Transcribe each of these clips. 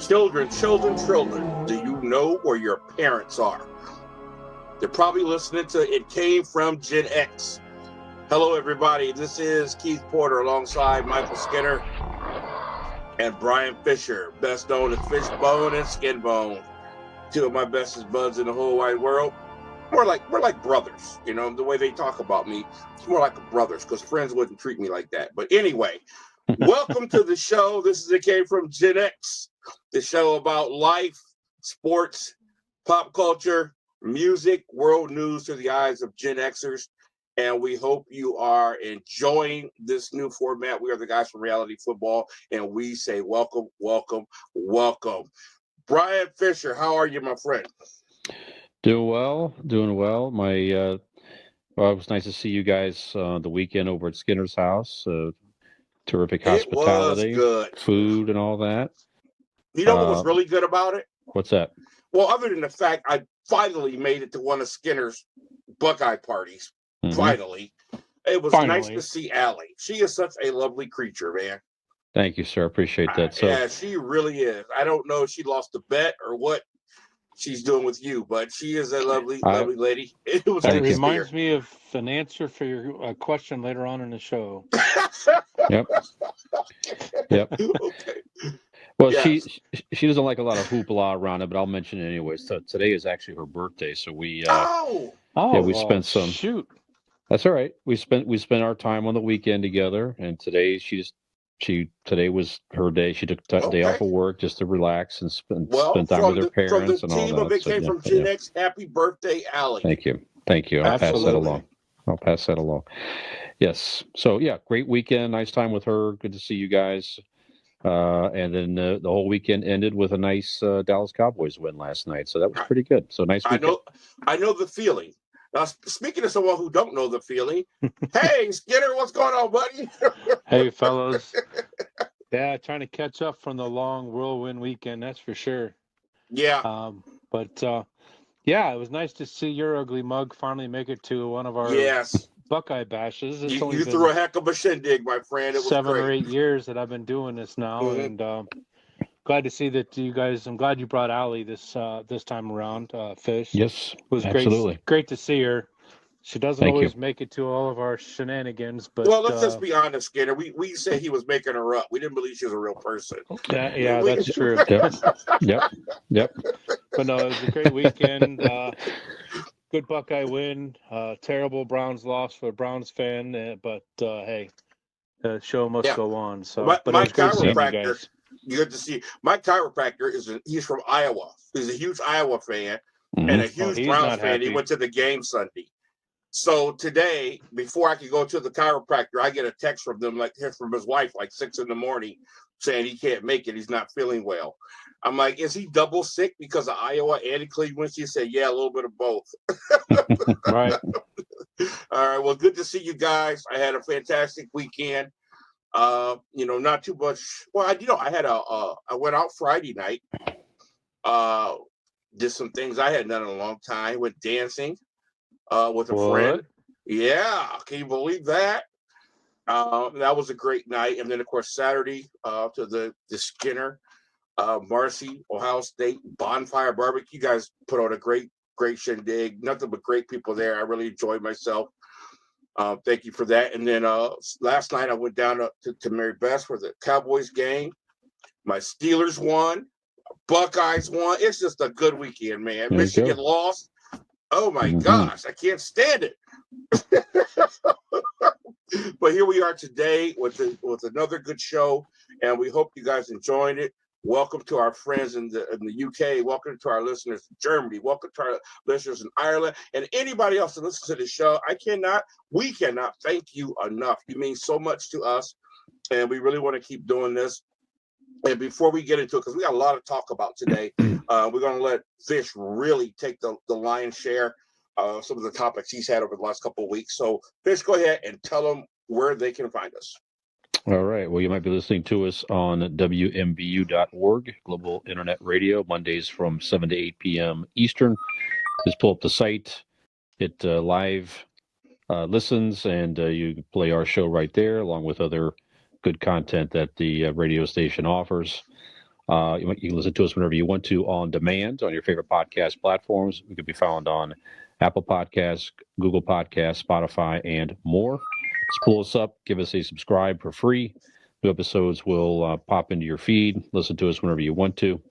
Children, do you know where your parents are? They're probably listening to It Came From GenX. Hello, everybody. This is Keith Porter alongside Michael Skinner and Brian Fisher, best known as Fishbone and Skinbone. Two of my bestest buds in the whole wide world. We're like brothers, you know, the way they talk about me. It's more like brothers because friends wouldn't treat me like that. But anyway, welcome to the show. This is It Came From GenX, the show about life, sports, pop culture, music, world news through the eyes of Gen Xers. And we hope you are enjoying this new format. We are the guys from Reality Football, and we say welcome, welcome, welcome. Brian Fisher, how are you, my friend? Doing well. It was nice to see you guys the weekend over at Skinner's house. Terrific hospitality, it was good. Food, and all that. You know what was really good about it? What's that? Well, other than the fact I finally made it to one of Skinner's Buckeye parties. Mm-hmm. Finally. It was nice to see Allie. She is such a lovely creature, man. Thank you, sir. Appreciate that. Yeah, she really is. I don't know if she lost a bet or what she's doing with you, but she is a lovely lady. It reminds me of an answer for your question later on in the show. Yep. Okay. Well, yes. she doesn't like a lot of hoopla around it, but I'll mention it anyway. So today is actually her birthday, so we spent some. Shoot. That's all right. We spent our time on the weekend together, and today today was her day. She took a day off of work just to relax and spend time with her parents and all that. From the team of It Came From GenX, happy birthday, Allie. Thank you. I'll pass that along. Yes. So yeah, great weekend. Nice time with her. Good to see you guys. And then the whole weekend ended with a nice Dallas Cowboys win last night. So that was pretty good. So nice weekend. I know the feeling. Now, speaking of someone who don't know the feeling, hey, Skinner, what's going on, buddy? Hey, fellas. Yeah, trying to catch up from the long whirlwind weekend, that's for sure. Yeah. Yeah, it was nice to see your ugly mug finally make it to one of our Buckeye bashes. You threw a heck of a shindig, my friend. It was 7 or 8 years that I've been doing this now, and glad to see that you guys. I'm glad you brought Allie this time around. Fish. Yes, it was absolutely great to see her. She doesn't always make it to all of our shenanigans, but let's just be honest, Skinner. We said he was making her up. We didn't believe she was a real person. That's true. Yep. But no, it was a great weekend. Good Buckeye win. Terrible Browns loss for a Browns fan, but hey, the show must go on. So, my chiropractor, good to see you. My chiropractor he's from Iowa. He's a huge Iowa fan and a huge Browns fan. He went to the game Sunday. So today, before I could go to the chiropractor, I get a text from his wife, like 6 a.m, saying he can't make it. He's not feeling well. I'm like, is he double sick because of Iowa and Cleveland? She said, yeah, a little bit of both. Right. All right. Well, good to see you guys. I had a fantastic weekend. Not too much. Well, I went out Friday night. Did some things I hadn't done in a long time. Went dancing with a friend. Yeah. Can you believe that? That was a great night. And then, of course, Saturday to the Skinner, Marcy, Ohio State Bonfire Barbecue. You guys put on a great shindig. Nothing but great people there. I really enjoyed myself. Thank you for that. And then last night I went down to Mary Beth's for the Cowboys game. My Steelers won. Buckeyes won. It's just a good weekend, man. Michigan lost. Oh, my gosh. I can't stand it. But here we are today with another good show, and we hope you guys enjoyed it. Welcome to our friends in the UK. Welcome to our listeners in Germany. Welcome to our listeners in Ireland and anybody else that listens to the show. We cannot thank you enough. You mean so much to us, and we really want to keep doing this. And before we get into it, because we got a lot to talk about today, we're going to let Fish really take the lion's share of some of the topics he's had over the last couple of weeks. So, Fish, go ahead and tell them where they can find us. All right. Well, you might be listening to us on WMBU.org, Global Internet Radio, Mondays from 7 to 8 p.m. Eastern. Just pull up the site, hit live listens, and you can play our show right there, along with other good content that the radio station offers. You can listen to us whenever you want to on demand on your favorite podcast platforms. We could be found on Apple Podcasts, Google Podcasts, Spotify, and more. Just pull us up, give us a subscribe for free. New episodes will pop into your feed. Listen to us whenever you want to.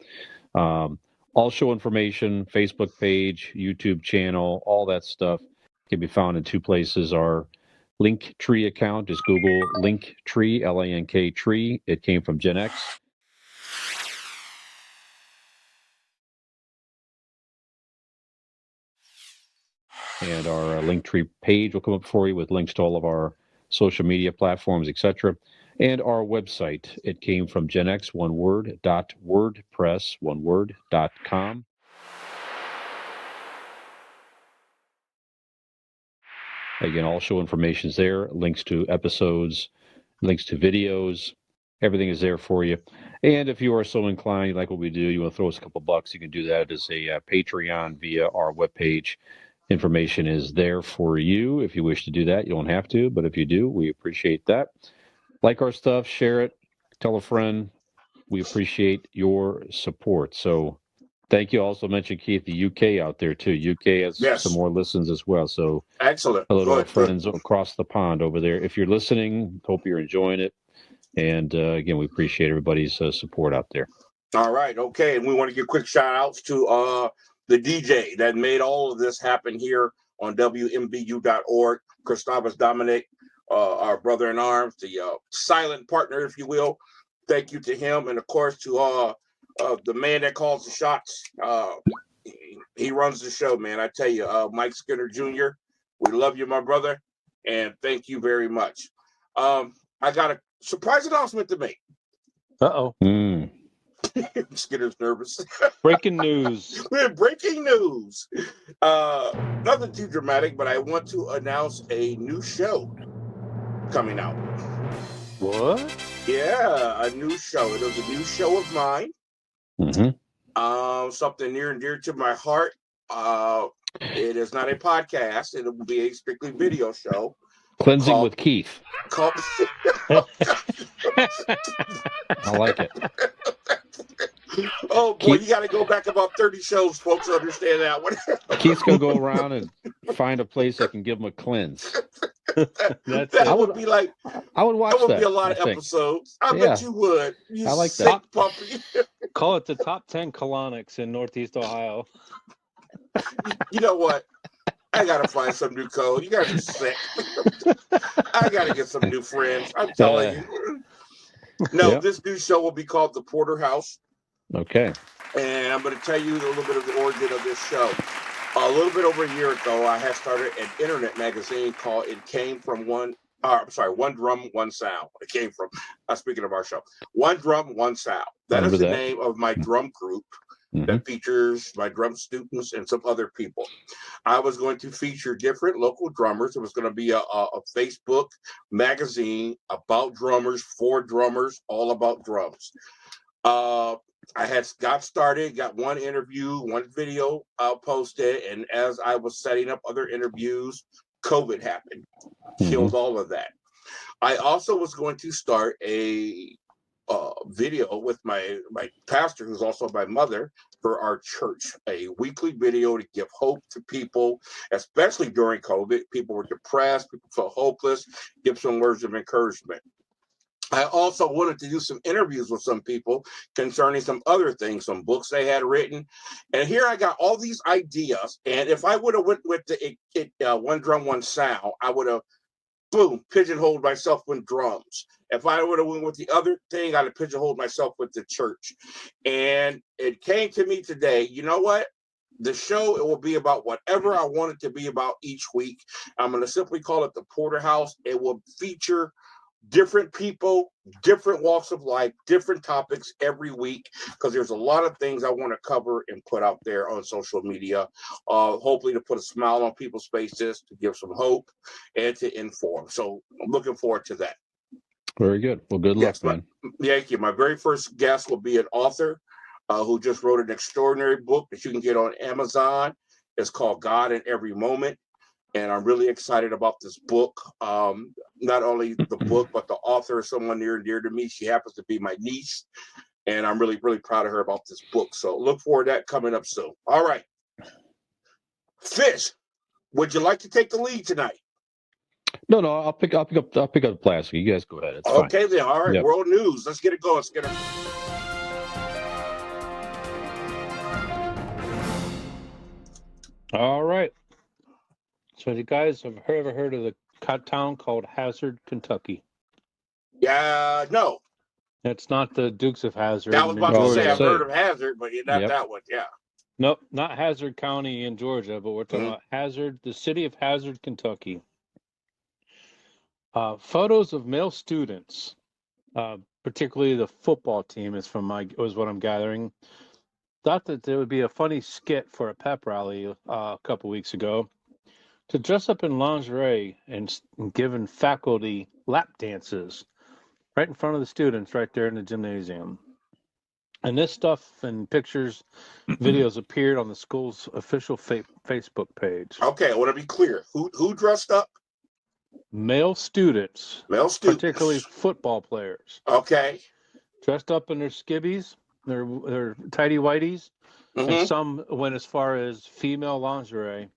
All show information, Facebook page, YouTube channel, all that stuff can be found in two places. Our Linktree account is Google Linktree, L-A-N-K tree. It came from Gen X. And our Linktree page will come up for you with links to all of our social media platforms, etc. And our website, it came from GenX, one word, .wordpress, one word, .com. Again, all show information is there, links to episodes, links to videos, everything is there for you. And if you are so inclined, you like what we do, you want to throw us a couple bucks, you can do that as a Patreon via our webpage. Information is there for you. If you wish to do that, you don't have to, but if you do, we appreciate that. Like our stuff, share it, tell a friend. We appreciate your support. So thank you. Also mentioned, Keith, the UK out there too. UK has some more listens as well. So excellent. Hello to our friends across the pond over there. If you're listening, hope you're enjoying it. And again, we appreciate everybody's support out there. All right. Okay. And we want to give quick shout outs to the DJ that made all of this happen here on WMBU.org. Gustavus Dominic, our brother in arms, the silent partner, if you will. Thank you to him. And of course, to the man that calls the shots. He runs the show, man. I tell you, Mike Skinner Jr., we love you, my brother. And thank you very much. I got a surprise announcement to make. Uh-oh. Skinner's nervous. Breaking news. Breaking news. Nothing too dramatic, but I want to announce a new show coming out. What? Yeah, a new show. It was a new show of mine. Mm-hmm. Something near and dear to my heart. It is not a podcast. It will be a strictly video show. Cleansing with Keith. I like it. Oh, boy, you got to go back about 30 shows, folks, to understand that one. Keith's going to go around and find a place that can give him a cleanse. That would be like, I would watch that. That would be a lot of episodes. I bet you would. You I like sick that. Puppy. Call it the top 10 colonics in Northeast Ohio. You know what? I got to find some new code. You guys are sick. I got to get some new friends. I'm telling you. No, This new show will be called The Porterhouse. Okay. And I'm going to tell you a little bit of the origin of this show. A little bit over a year ago, I had started an internet magazine called Came From One Drum, One Sound. It came from, speaking of our show, One Drum, One Sound. That is the name of my drum group that features my drum students and some other people. I was going to feature different local drummers. It was going to be a Facebook magazine about drummers, for drummers, all about drums. I had got started, got one interview, one video posted, and as I was setting up other interviews, COVID happened, killed all of that. I also was going to start a video with my pastor, who's also my mother, for our church, a weekly video to give hope to people, especially during COVID. People were depressed, people felt hopeless, give some words of encouragement. I also wanted to do some interviews with some people concerning some other things, some books they had written. And here I got all these ideas. And if I would have went with the One Drum, One Sound, I would have, pigeonholed myself with drums. If I would have went with the other thing, I'd have pigeonholed myself with the church. And it came to me today, you know what? The show, it will be about whatever I want it to be about each week. I'm going to simply call it The Porterhouse. It will feature different people, different walks of life, different topics every week, because there's a lot of things I want to cover and put out there on social media, hopefully to put a smile on people's faces, to give some hope, and to inform. So I'm looking forward to that. Very good. Well, good luck, man. Thank you. My very first guest will be an author who just wrote an extraordinary book that you can get on Amazon. It's called God in Every Moment. And I'm really excited about this book. Not only the book, but the author is someone near and dear to me. She happens to be my niece. And I'm really, really proud of her about this book. So look forward to that coming up soon. All right. Fish, would you like to take the lead tonight? No, I'll pick up the plastic. You guys go ahead. It's fine. Okay, then. All right. Yep. World news. Let's get it going, Skinner. All right. So you guys have ever heard of the town called Hazard, Kentucky? Yeah, no. It's not the Dukes of Hazzard. I was in about to Georgia. say I've heard of Hazard, but not Yep. that one. Yeah. Nope, not Hazard County in Georgia, but we're talking about Hazard, the city of Hazard, Kentucky. Photos of male students, particularly the football team, was what I'm gathering. Thought that there would be a funny skit for a pep rally a couple weeks ago to dress up in lingerie and giving faculty lap dances right in front of the students right there in the gymnasium. And this stuff and pictures, videos appeared on the school's official Facebook page. Okay, I want to be clear. Who dressed up? Male students. Male students. Particularly football players. Okay. Dressed up in their skibbies, their tidy whities, and some went as far as female lingerie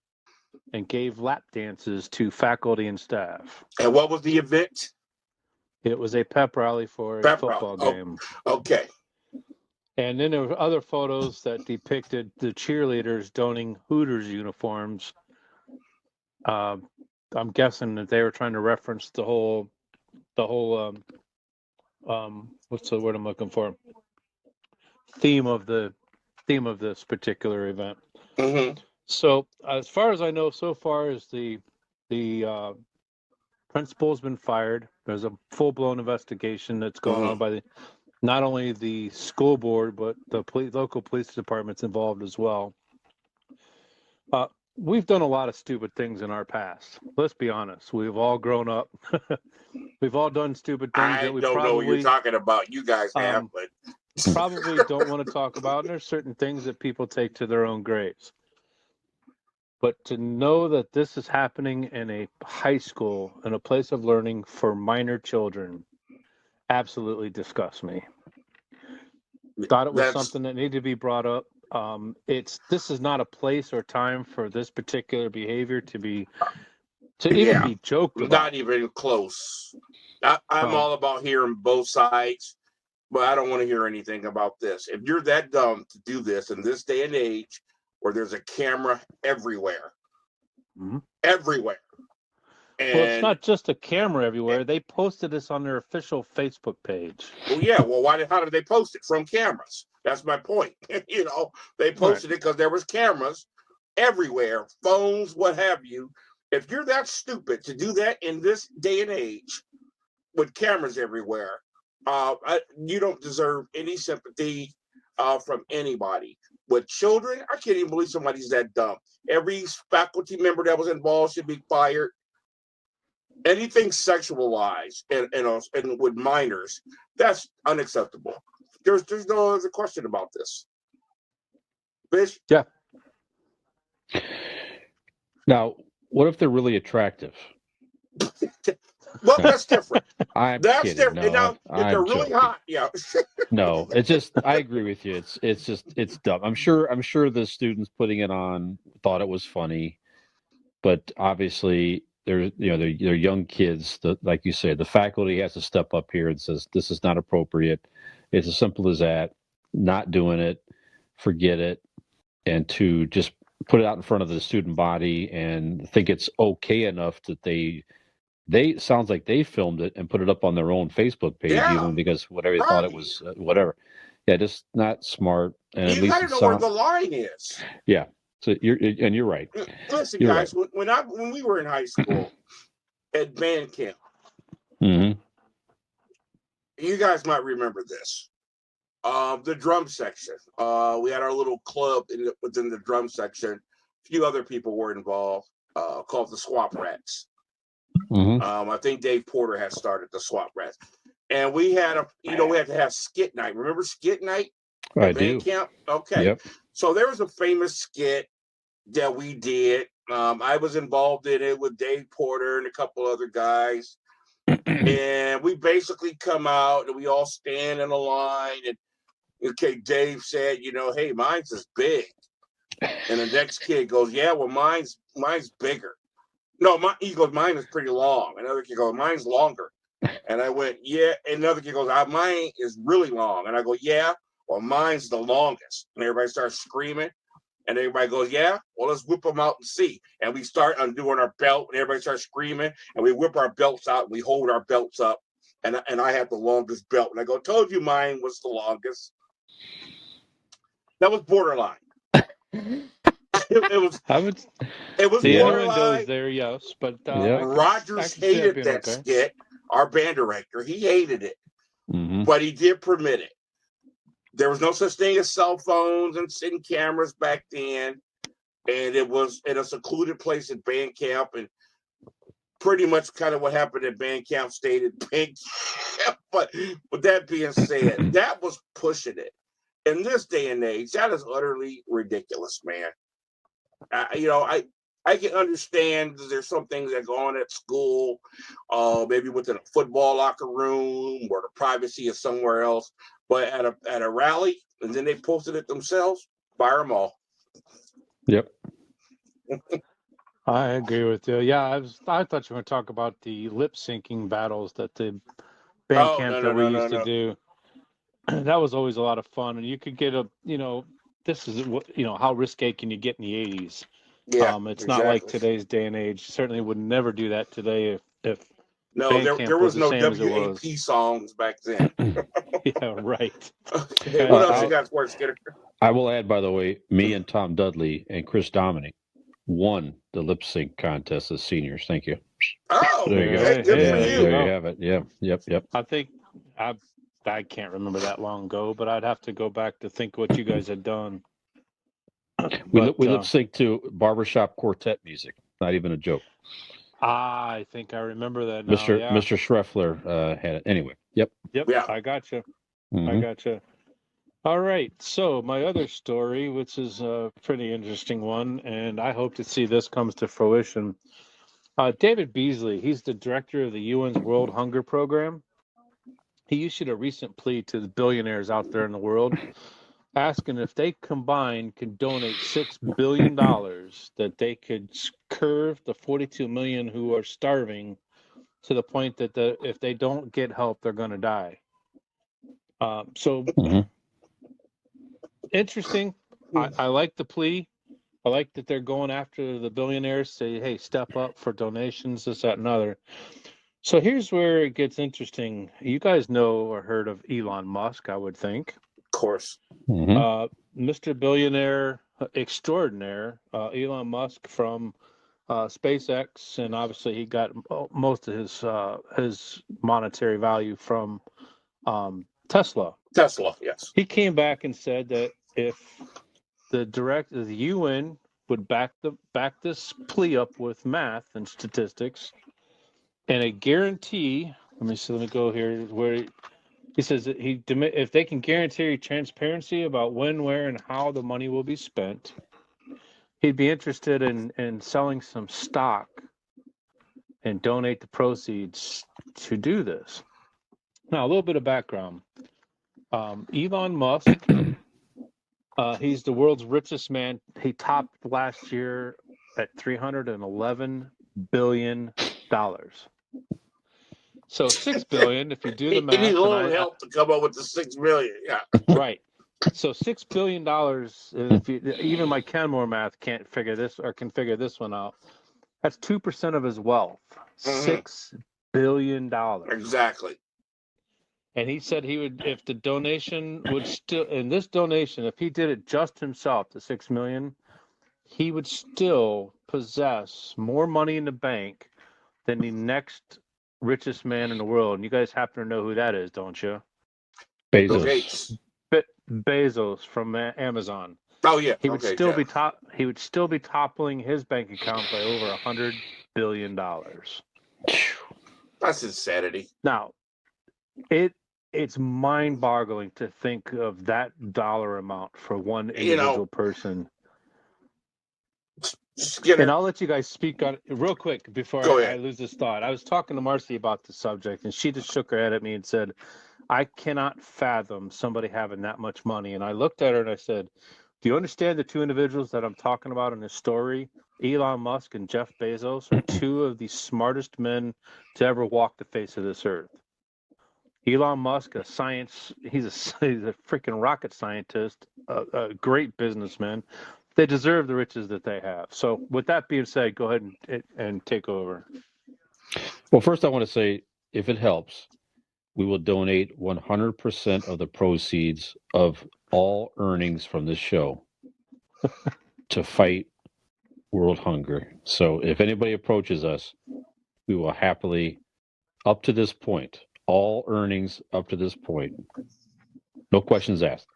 and gave lap dances to faculty and staff. And what was the event? It was a pep rally for a football game. Okay. And then there were other photos that depicted the cheerleaders donning Hooters uniforms. I'm guessing that they were trying to reference the whole what's the word I'm looking for? Theme of this particular event. So as far as I know, so far as the principal has been fired. There's a full-blown investigation that's going on by not only the school board, but the local police department's involved as well. We've done a lot of stupid things in our past. Let's be honest. We've all grown up. We've all done stupid things I that we don't know what you're talking about. You guys have, but probably don't want to talk about. And there's certain things that people take to their own graves. But to know that this is happening in a high school, in a place of learning for minor children, absolutely disgusts me. Thought it was something that needed to be brought up. This is not a place or time for this particular behavior to even be joked about. Not even close. I'm all about hearing both sides, but I don't want to hear anything about this. If you're that dumb to do this in this day and age, where there's a camera everywhere, everywhere. And, well, it's not just a camera everywhere. They posted this on their official Facebook page. Well, yeah. Well, how did they post it? From cameras. That's my point. They posted it because there was cameras everywhere, phones, what have you. If you're that stupid to do that in this day and age with cameras everywhere, you don't deserve any sympathy from anybody. With children, I can't even believe somebody's that dumb. Every faculty member that was involved should be fired. Anything sexualized and with minors, that's unacceptable. There's no other question about this. Fish? Yeah. Now, what if they're really attractive? Well, that's different. That's kidding. different. No, Now, if they're really hot, yeah. No, it's just I agree with you. It's dumb. I'm sure the students putting it on thought it was funny, but obviously they're young kids. Like you say, the faculty has to step up here and says this is not appropriate. It's as simple as that. Not doing it, forget it, and to just put it out in front of the student body and think it's okay enough that they sounds like they filmed it and put it up on their own Facebook page, even because whatever they thought it was, whatever. Yeah, just not smart. And you gotta know where the line is. Yeah. So you're right. Listen, guys, right. when we were in high school at band camp, you guys might remember this. The drum section. We had our little club within the drum section. A few other people were involved, called the Swap Rats. I think Dave Porter had started the Swap Rats. And we had we had to have skit night. Remember skit night? I do. Camp? Okay. Yep. So there was a famous skit that we did. I was involved in it with Dave Porter and a couple other guys. And we basically come out and we all stand in a line and Okay, Dave said, hey, mine's is big. And the next kid goes, yeah, well, mine's bigger. No, he goes, mine is pretty long. Another kid goes, mine's longer. And I went, yeah. And another kid goes, mine is really long. And I go, yeah, well, mine's the longest. And everybody starts screaming. And everybody goes, yeah, well, let's whip them out and see. And we start undoing our belt, and everybody starts screaming. And we whip our belts out, and we hold our belts up. And I have the longest belt. And I go, told you mine was the longest. That was borderline. It was the borderline. innuendo is there, yes, but Rogers hated that skit. Our band director, he hated it, but he did permit it. There was no such thing as cell phones and sitting cameras back then, and it was in a secluded place at band camp, and pretty much kind of what happened at band camp stayed at band camp. But with that being said, that was pushing it. In this day and age, that is utterly ridiculous, man. I can understand there's some things that go on at school, maybe within a football locker room where the privacy is somewhere else. But at a rally, and then they posted it themselves, fire them all. Yep. I agree with you. Yeah, I thought you were going to talk about the lip syncing battles that the band camp that we used to do. That was always a lot of fun, and you could get this is what how risque can you get in the 80s? Yeah, it's not like today's day and age. Certainly would never do that today if there was no WAP songs back then. Yeah, right. Okay, what else you got, Sports Getter? I will add, by the way, me and Tom Dudley and Chris Dominic won the lip sync contest as seniors. Thank you. Oh, there you go. Good for you. There you have it. Yeah, yep. I think I can't remember that long ago, but I'd have to go back to think what you guys had done. We lip sync to barbershop quartet music. Not even a joke. I think I remember that now. Mr. Schreffler had it. Anyway, yep. Yeah. I got you. I got you. All right. So my other story, which is a pretty interesting one, and I hope to see this comes to fruition. David Beasley, he's the director of the UN's World Hunger Program. He issued a recent plea to the billionaires out there in the world, asking if they combined could donate $6 billion that they could curve the 42 million who are starving to the point that if they don't get help, they're going to die. Interesting. I like the plea. I like that they're going after the billionaires, say, hey, step up for donations, this, that, and other. So here's where it gets interesting. You guys know or heard of Elon Musk, I would think. Of course. Mr. Billionaire Extraordinaire, Elon Musk from SpaceX, and obviously he got most of his monetary value from Tesla. Tesla, yes. He came back and said that if the UN would back this plea up with math and statistics and a guarantee. Let me go here where he says that if they can guarantee transparency about when, where, and how the money will be spent, he'd be interested in selling some stock and donate the proceeds to do this. Now, a little bit of background. Elon Musk, he's the world's richest man. He topped last year at $311 billion. So $6 billion, if you do the math. He needs a little help to come up with the $6 billion. Yeah. Right. So $6 billion. If even my Kenmore math can't figure this or can figure this one out. That's 2% of his wealth. $6 billion. Exactly. And he said he would, if the donation would still, in this donation, if he did it just himself, the $6 million, he would still possess more money in the bank than the next richest man in the world. And you guys happen to know who that is, don't you? Bezos. Bezos from Amazon. Oh yeah. He would still be He would still be toppling his bank account by over $100 billion. That's insanity. Now, it's mind-boggling to think of that dollar amount for one individual person. And I'll let you guys speak on it real quick before I lose this thought. I was talking to Marcy about the subject, and she just shook her head at me and said, I cannot fathom somebody having that much money. And I looked at her and I said, do you understand the two individuals that I'm talking about in this story? Elon Musk and Jeff Bezos are two of the smartest men to ever walk the face of this earth. Elon Musk, he's a freaking rocket scientist, a great businessman. They deserve the riches that they have. So with that being said, go ahead and take over. Well, first I want to say, if it helps, we will donate 100% of the proceeds of all earnings from this show to fight world hunger. So if anybody approaches us, we will happily, up to this point, all earnings up to this point, no questions asked.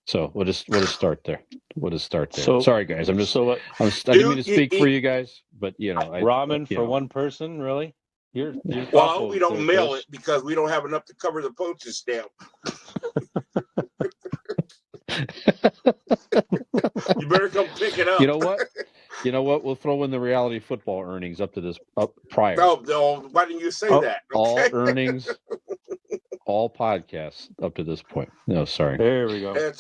So we'll just start there. So, sorry guys, I didn't mean to speak for you guys, but ramen for one person, really? You're well, we don't mail it because we don't have enough to cover the postage stamp. You better come pick it up. You know what? We'll throw in the reality football earnings up prior. No, why didn't you say that? Okay? All earnings, all podcasts up to this point. No, sorry. There we go.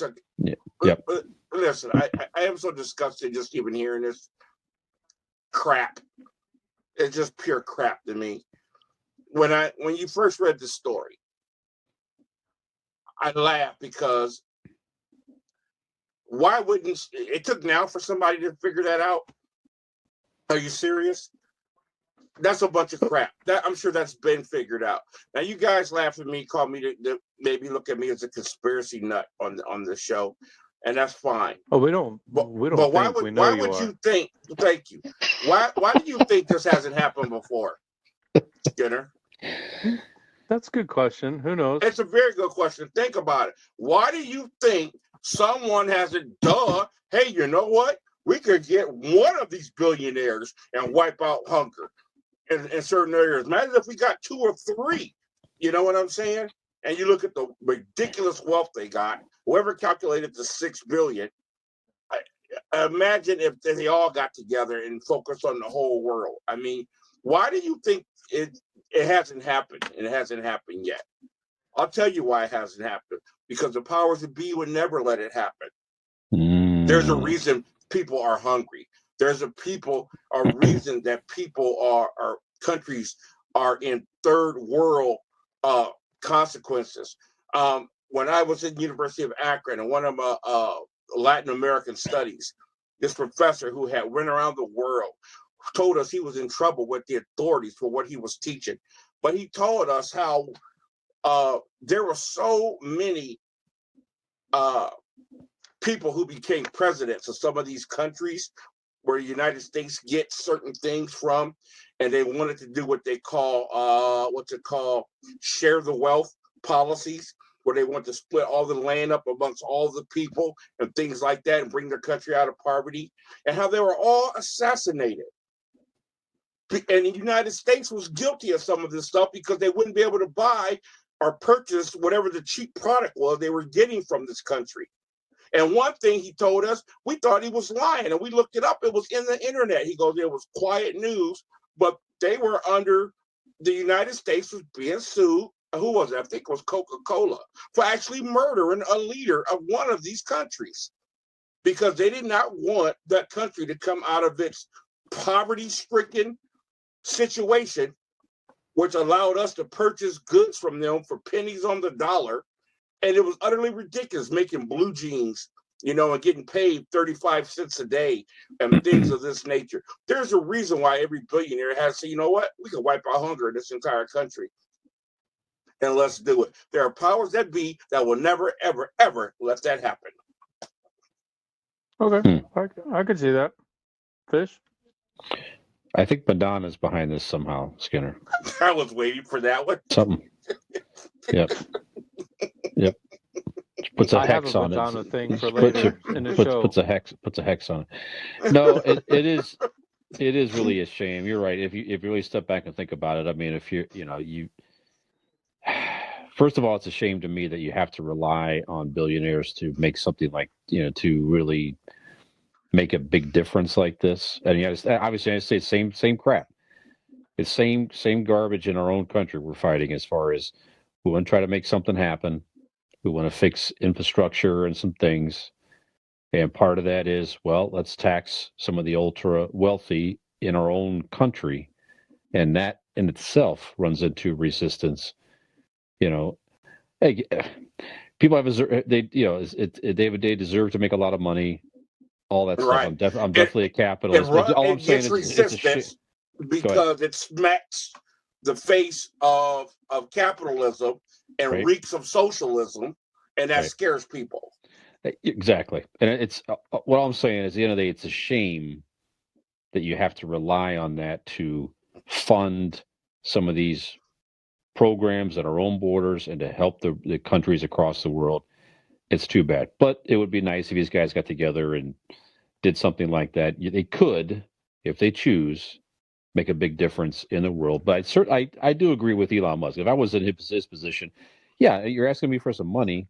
Yep. Listen, I am so disgusted just even hearing this crap. It's just pure crap to me. When you first read the story, I laughed because why wouldn't it took now for somebody to figure that out? Are you serious? That's a bunch of crap. I'm sure that's been figured out. Now you guys laugh at me, call me to maybe look at me as a conspiracy nut on the show, and that's fine. Oh, we don't. But why would you think? Thank you. Why do you think this hasn't happened before, Skinner? That's a good question. Who knows? It's a very good question. Think about it. Why do you think someone has a hey, you know what? We could get one of these billionaires and wipe out hunger in certain areas. Imagine if we got 2 or 3. You know what I'm saying? And you look at the ridiculous wealth they got. Whoever calculated the $6 billion, imagine if they all got together and focused on the whole world. I mean, why do you think it hasn't happened? And it hasn't happened yet. I'll tell you why it hasn't happened. Because the powers that be would never let it happen. There's a reason people are hungry. There's a reason that people are countries are in third world consequences. When I was at the University of Akron and one of my Latin American studies, this professor who had went around the world told us he was in trouble with the authorities for what he was teaching. But he told us how there were so many people who became presidents of some of these countries where the United States gets certain things from, and they wanted to do what they call share the wealth policies, where they want to split all the land up amongst all the people and things like that and bring their country out of poverty, and how they were all assassinated. And the United States was guilty of some of this stuff because they wouldn't be able to buy or purchase whatever the cheap product was they were getting from this country. And one thing he told us, we thought he was lying, and we looked it up. It was in the internet. He goes, it was quiet news, but they were under the United States was being sued. Who was it? I think it was Coca-Cola for actually murdering a leader of one of these countries because they did not want that country to come out of its poverty-stricken situation, which allowed us to purchase goods from them for pennies on the dollar. And it was utterly ridiculous making blue jeans, and getting paid 35 cents a day and things of this nature. There's a reason why every billionaire has to say, you know what? We can wipe out hunger in this entire country. And let's do it. There are powers that be that will never, ever, ever let that happen. Okay. I could see that. Fish? I think Madonna's behind this somehow, Skinner. I was waiting for that one. Something. Yep. Puts a hex on Madonna it. Thing for later in the show. Puts a hex on it. No, it is really a shame. You're right. If you really step back and think about it, I mean, if you first of all, it's a shame to me that you have to rely on billionaires to make something like to really make a big difference like this. And obviously, I say same crap. It's same garbage in our own country we're fighting as far as We want to try to make something happen. We want to fix infrastructure and some things. And part of that is, well, let's tax some of the ultra wealthy in our own country. And that in itself runs into resistance. Hey, people have they deserve to make a lot the all that stuff. Right. I'm definitely a capitalist. But all I'm saying It's is it's a shit. resistance because it smacks the face of capitalism and reeks of socialism, and that scares people. Exactly. And it's what I'm saying is, at the end of the day, it's a shame that you have to rely on that to fund some of these programs at our own borders and to help the countries across the world. It's too bad. But it would be nice if these guys got together and did something like that. They could, if they choose, make a big difference in the world. But I do agree with Elon Musk. If I was in his position, yeah, you're asking me for some money.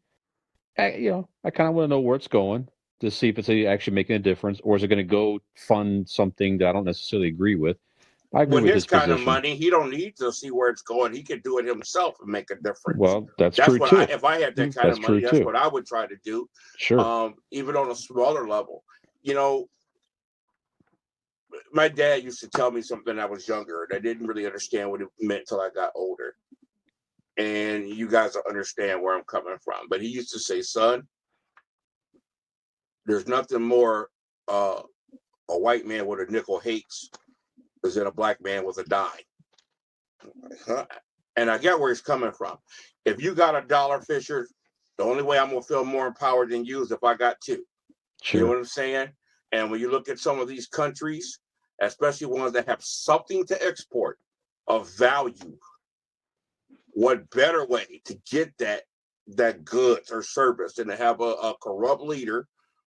I kind of want to know where it's going to see if it's actually making a difference, or is it going to go fund something that I don't necessarily agree with. I agree with his his kind position. of money, he don't need to see where it's going. He can do it himself and make a difference. Well, that's true too. If I had that kind of money, that's what I would try to do. Sure. Even on a smaller level. My dad used to tell me something when I was younger, and I didn't really understand what it meant until I got older. And you guys will understand where I'm coming from. But he used to say, son, there's nothing more a white man with a nickel hates than a black man with a dime. And I get where he's coming from. If you got $1, Fisher, the only way I'm going to feel more empowered than you is if I got $2. Sure. You know what I'm saying? And when you look at some of these countries, especially ones that have something to export of value, what better way to get that goods or service than to have a corrupt leader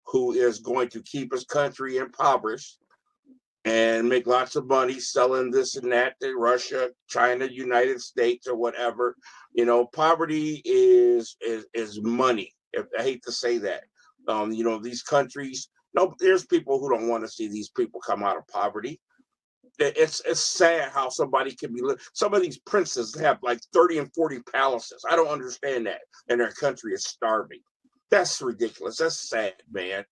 who is going to keep his country impoverished and make lots of money selling this and that to Russia, China, United States, or whatever. Poverty is money. I hate to say that. These countries, there's people who don't want to see these people come out of poverty. It's sad how somebody can be. Some of these princes have like 30 and 40 palaces. I don't understand that, and their country is starving. That's ridiculous. That's sad, man.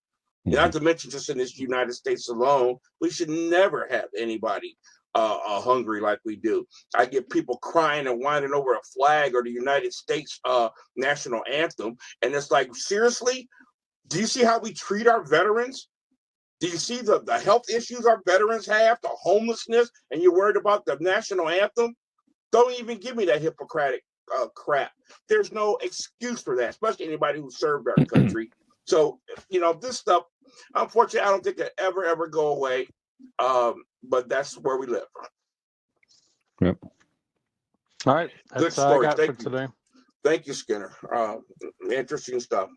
Mm-hmm. Not to mention, just in this United States alone, we should never have anybody hungry like we do. I get people crying and whining over a flag or the United States national anthem, and it's like, seriously, do you see how we treat our veterans? Do you see the health issues our veterans have, the homelessness, and you're worried about the national anthem? Don't even give me that Hippocratic crap. There's no excuse for that, especially anybody who served our country. So, this stuff, unfortunately, I don't think it ever go away. But that's where we live. Yep. All right. That's good story. I got for today. Thank you, Skinner. Interesting stuff.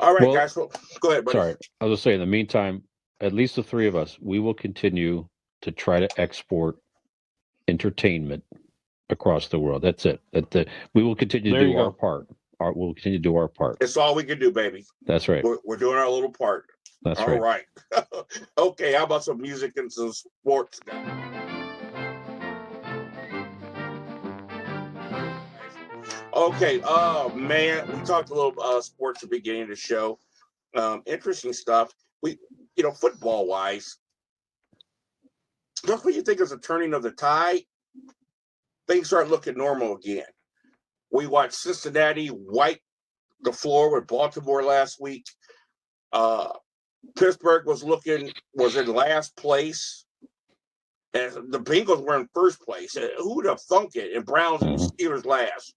All right, guys. Well, go ahead, buddy. Sorry. I was just saying, in the meantime, at least the three of us, we will continue to try to export entertainment across the world. That's it. We will continue to do our part. We'll continue to do our part. It's all we can do, baby. That's right. We're doing our little part. That's all right. Okay, how about some music and some sports? Okay, man, we talked a little sports at the beginning of the show. Interesting stuff. Football wise, just when you think is a turning of the tide, things start looking normal again. We watched Cincinnati wipe the floor with Baltimore last week. Pittsburgh was in last place, and the Bengals were in first place. Who would have thunk it? And Browns and Steelers last.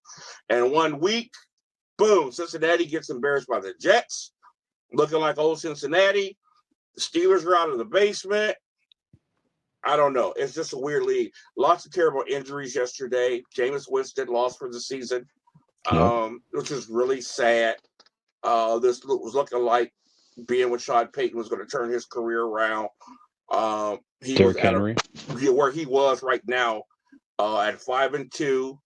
And 1 week, boom, Cincinnati gets embarrassed by the Jets, looking like old Cincinnati. The Steelers are out of the basement. I don't know. It's just a weird league. Lots of terrible injuries yesterday. Jameis Winston lost for the season, which is really sad. This was looking like being with Sean Payton was going to turn his career around. Derrick Henry, where he was right now, at 5-2,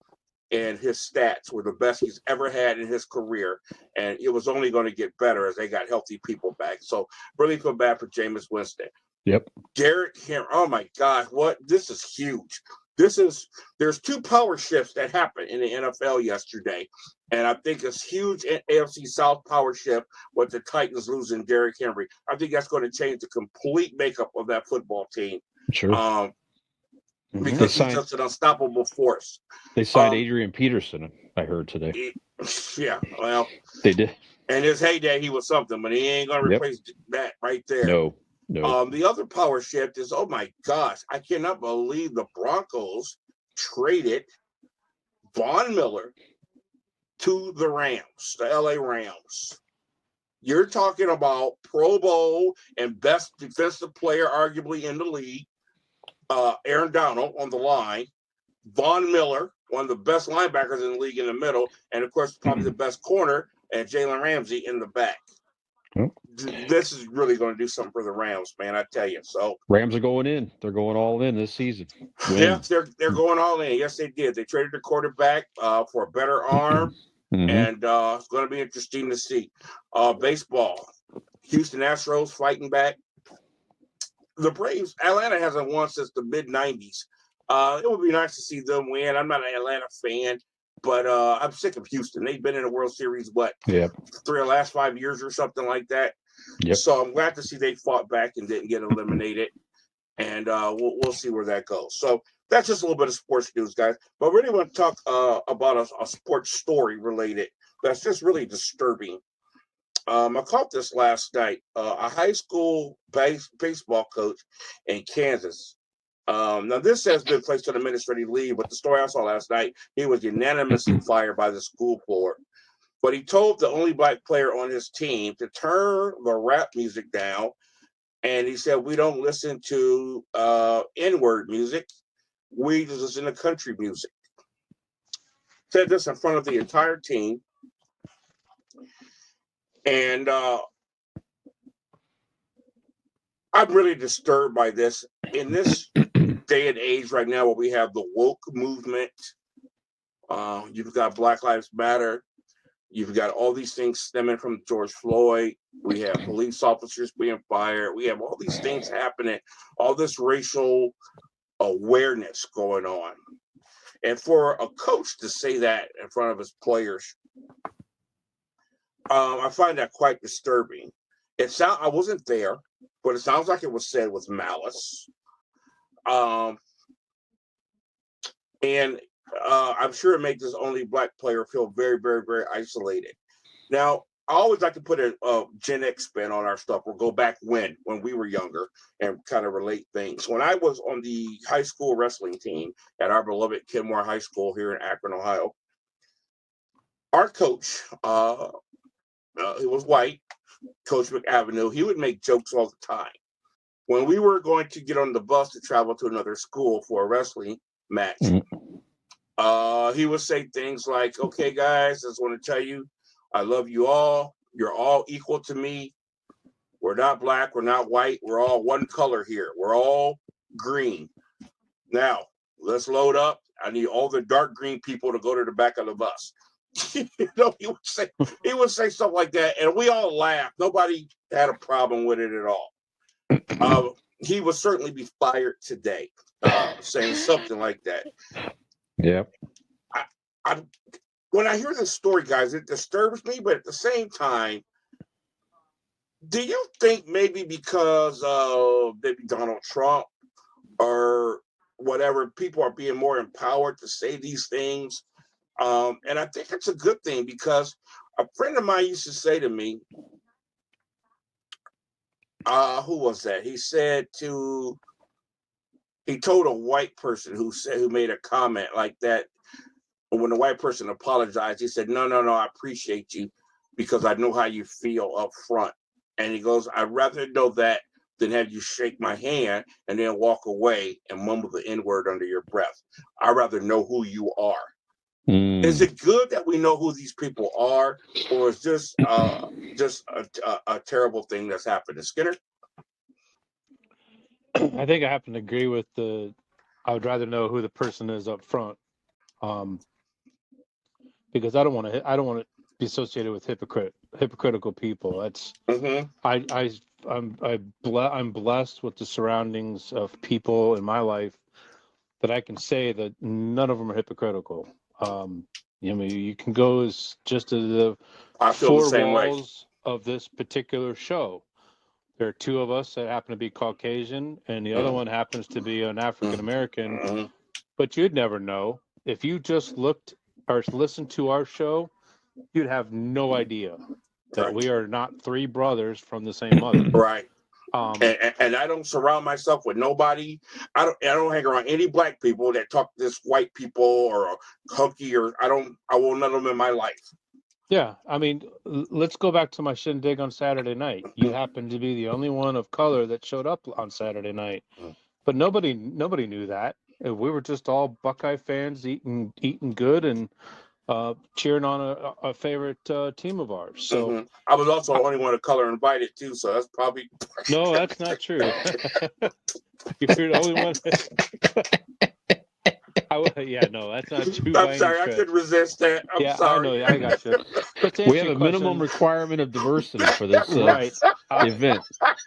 and his stats were the best he's ever had in his career, and it was only going to get better as they got healthy people back. So really feel bad for Jameis Winston. Yep. Derrick Henry. Oh my God, this is huge. There's two power shifts that happened in the NFL yesterday, and I think it's huge AFC South power shift with the Titans losing Derrick Henry. I think that's going to change the complete makeup of that football team. Sure. Because he's just an unstoppable force. They signed Adrian Peterson, I heard today. Yeah, well, they did. In his heyday, he was something, but he ain't going to replace that right there. No. The other power shift is, oh my gosh, I cannot believe the Broncos traded Von Miller to the Rams, the LA Rams. You're talking about Pro Bowl and best defensive player, arguably in the league. Aaron Donald on the line, Von Miller, one of the best linebackers in the league in the middle, and of course, probably the best corner, and Jalen Ramsey in the back. This is really going to do something for the Rams, man. I tell you. So Rams are going in. They're going all in this season. Yeah, they're going all in. Yes, they did. They traded the quarterback for a better arm, and it's going to be interesting to see. Baseball, Houston Astros fighting back. The Braves, Atlanta hasn't won since the mid-'90s. It would be nice to see them win. I'm not an Atlanta fan, but I'm sick of Houston. They've been in the World Series, 3 of the last 5 years or something like that. Yep. So I'm glad to see they fought back and didn't get eliminated. And we'll see where that goes. So that's just a little bit of sports news, guys. But I really want to talk about a sports story related that's just really disturbing. I caught this last night. A high school baseball coach in Kansas. Now, this has been placed on administrative leave, but the story I saw last night, he was unanimously fired by the school board. But he told the only black player on his team to turn the rap music down. And he said, we don't listen to N-word music. We just listen to country music. Said this in front of the entire team. And I'm really disturbed by this. In this day and age right now where we have the woke movement, you've got Black Lives Matter, you've got all these things stemming from George Floyd, we have police officers being fired, we have all these things happening, all this racial awareness going on. And for a coach to say that in front of his players, I find that quite disturbing. I wasn't there, but it sounds like it was said with malice. And I'm sure it made this only black player feel very, very, very isolated. Now, I always like to put a Gen X spin on our stuff. We'll go back when we were younger and kind of relate things. When I was on the high school wrestling team at our beloved Kenmore High School here in Akron, Ohio, our coach, he was white, Coach McAvenue, he would make jokes all the time. When we were going to get on the bus to travel to another school for a wrestling match, he would say things like, okay, guys, I just want to tell you, I love you all. You're all equal to me. We're not black. We're not white. We're all one color here. We're all green. Now, let's load up. I need all the dark green people to go to the back of the bus. He would say stuff like that, and we all laughed. Nobody had a problem with it at all. He would certainly be fired today, saying something like that. Yeah. When I hear this story, guys, it disturbs me, but at the same time, do you think maybe because of maybe Donald Trump or whatever, people are being more empowered to say these things? And I think it's a good thing, because a friend of mine used to say to me, who was that? He told a white person who made a comment like that. When the white person apologized, he said, no, I appreciate you because I know how you feel up front. And he goes, I'd rather know that than have you shake my hand and then walk away and mumble the N-word under your breath. I'd rather know who you are. Is it good that we know who these people are, or is this just a terrible thing that's happened? Skinner? I think I happen to agree with I would rather know who the person is up front, because I don't want to be associated with hypocritical people. That's I'm blessed with the surroundings of people in my life that I can say that none of them are hypocritical. You can go just to the I feel the four same way. walls of this particular show. There are two of us that happen to be Caucasian, and the other one happens to be an African American. But you'd never know if you just looked or listened to our show. You'd have no idea that we are not three brothers from the same mother. Right. And I don't surround myself with nobody. I don't hang around any black people that talk this white people or hunky or I want none of them in my life. Yeah, I mean, let's go back to my shindig on Saturday night. You happened to be the only one of color that showed up on Saturday night, but nobody knew that. We were just all Buckeye fans eating good and cheering on a favorite team of ours. So I was also the only one of color invited too, so that's probably no, that's not true. You're the only one. No, that's not true. I'm sorry, I couldn't resist that. I'm sorry. I know, I got you. We have a minimum requirement of diversity for this event.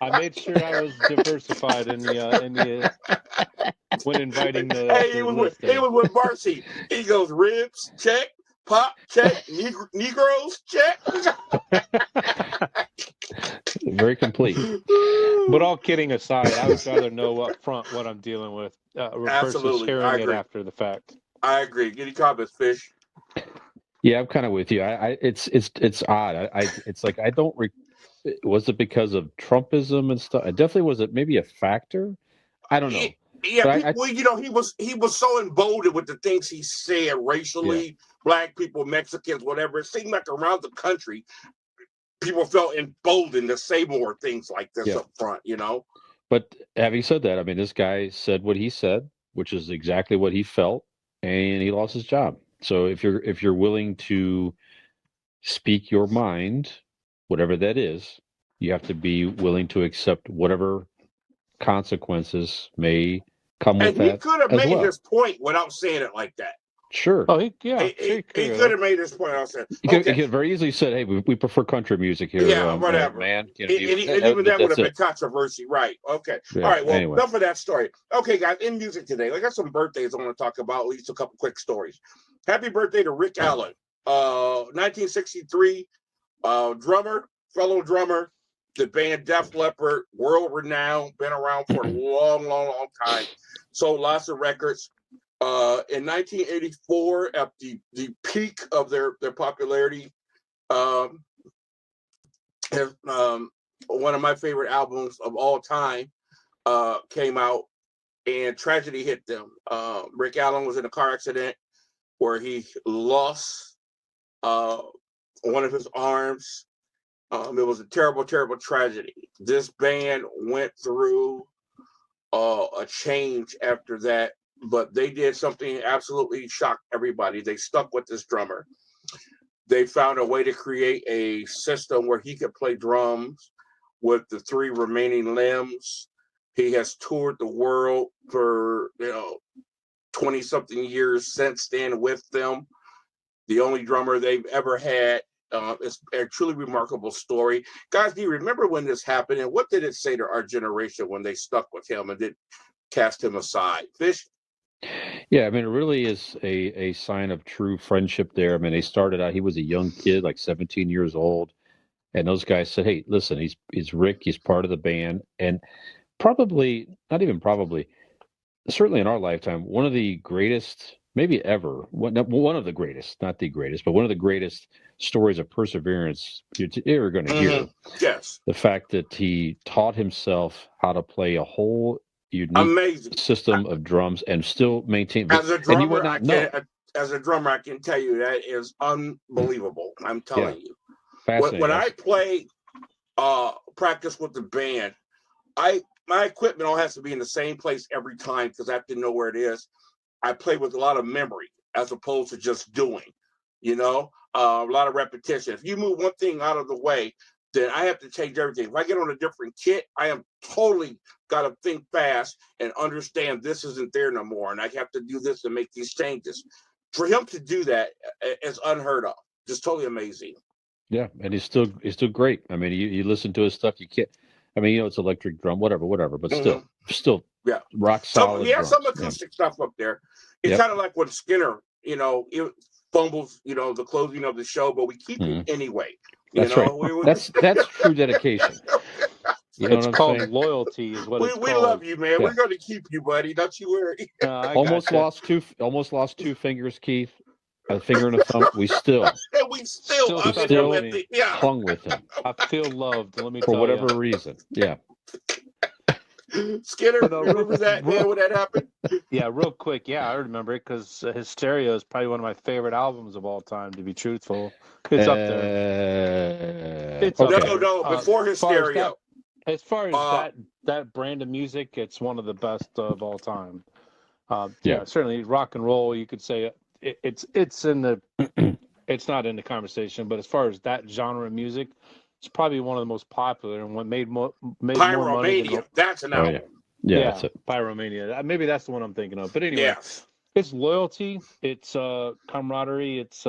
I made sure I was diversified in the when inviting the. Hey, he was with Barcy. He goes ribs check, pop check, Negroes check. Very complete. But all kidding aside, I would rather know up front what I'm dealing with versus hearing it after the fact. I agree. Any comments, Fish? Yeah, I'm kind of with you. It's odd. It's like I don't. Was it because of Trumpism and stuff? It definitely was. It maybe a factor. I don't know. Yeah, he was so emboldened with the things he said racially, black people, Mexicans, whatever. It seemed like around the country, people felt emboldened to say more things like this up front, But having said that, I mean, this guy said what he said, which is exactly what he felt, and he lost his job. So if you're willing to speak your mind, whatever that is, you have to be willing to accept whatever consequences may come with that. And he could have made his point without saying it like that. Sure. Oh, he could have made his point. I said, he could very easily said, "Hey, we prefer country music here." Yeah, whatever, man. And even that would have been controversy, right? Okay. Yeah, all right. Well, enough of that story. Okay, guys, in music today, I got some birthdays I want to talk about. At least a couple quick stories. Happy birthday to Rick Allen, 1963, fellow drummer. The band Def Leppard, world renowned, been around for a long, long, long time. Sold lots of records. In 1984, at the peak of their popularity, one of my favorite albums of all time came out, and tragedy hit them. Rick Allen was in a car accident where he lost one of his arms. It was a terrible, terrible tragedy. This band went through a change after that. But they did something absolutely shocked everybody. They stuck with this drummer. They found a way to create a system where he could play drums with the three remaining limbs. He has toured the world for 20-something years since then with them. The only drummer they've ever had. It's a truly remarkable story. Guys, do you remember when this happened? And what did it say to our generation when they stuck with him and didn't cast him aside? Fish? Yeah, I mean, it really is a sign of true friendship there. I mean, they started out, he was a young kid, like 17 years old. And those guys said, hey, listen, he's Rick, he's part of the band. And probably, not even probably, certainly in our lifetime, one of the greatest, maybe ever, one of the greatest, not the greatest, but one of the greatest stories of perseverance you're ever going to hear. Yes. The fact that he taught himself how to play a whole unique system of drums and still maintain. As a drummer, I can tell you that is unbelievable. I'm telling you. When I play practice with the band, my equipment all has to be in the same place every time because I have to know where it is. I play with a lot of memory as opposed to just doing, a lot of repetition. If you move one thing out of the way, then I have to change everything. If I get on a different kit, I am totally got to think fast and understand this isn't there no more. And I have to do this and make these changes. For him to do that is unheard of. Just totally amazing. Yeah, and he's still great. I mean, you listen to his stuff, you can't. I mean, it's electric drum, whatever, but still Yeah. rock solid. He has some drums. acoustic stuff up there. It's kind of like when Skinner, it fumbles, the closing of the show, but we keep it anyway. That's right. That's true dedication. You know it's what I'm called saying? loyalty, is what it's called. We love you, man. Yeah. We're going to keep you, buddy. Don't you worry. Almost lost two fingers, Keith. A finger and a thumb. We still with it. Yeah. Hung with him. I feel loved. Let me for tell whatever you. reason. Yeah. Skinner, remember that, man, when that happened? Yeah, real quick. Yeah, I remember it because Hysteria is probably one of my favorite albums of all time, to be truthful. It's up there. It's up there. No, before Hysteria. As far as that brand of music, it's one of the best of all time. Certainly rock and roll, you could say it's in the it's not in the conversation, but as far as that genre of music, it's probably one of the most popular and what made more money. That's an album. That's it. Pyromania. Maybe that's the one I'm thinking of. But anyway, it's loyalty, it's camaraderie, it's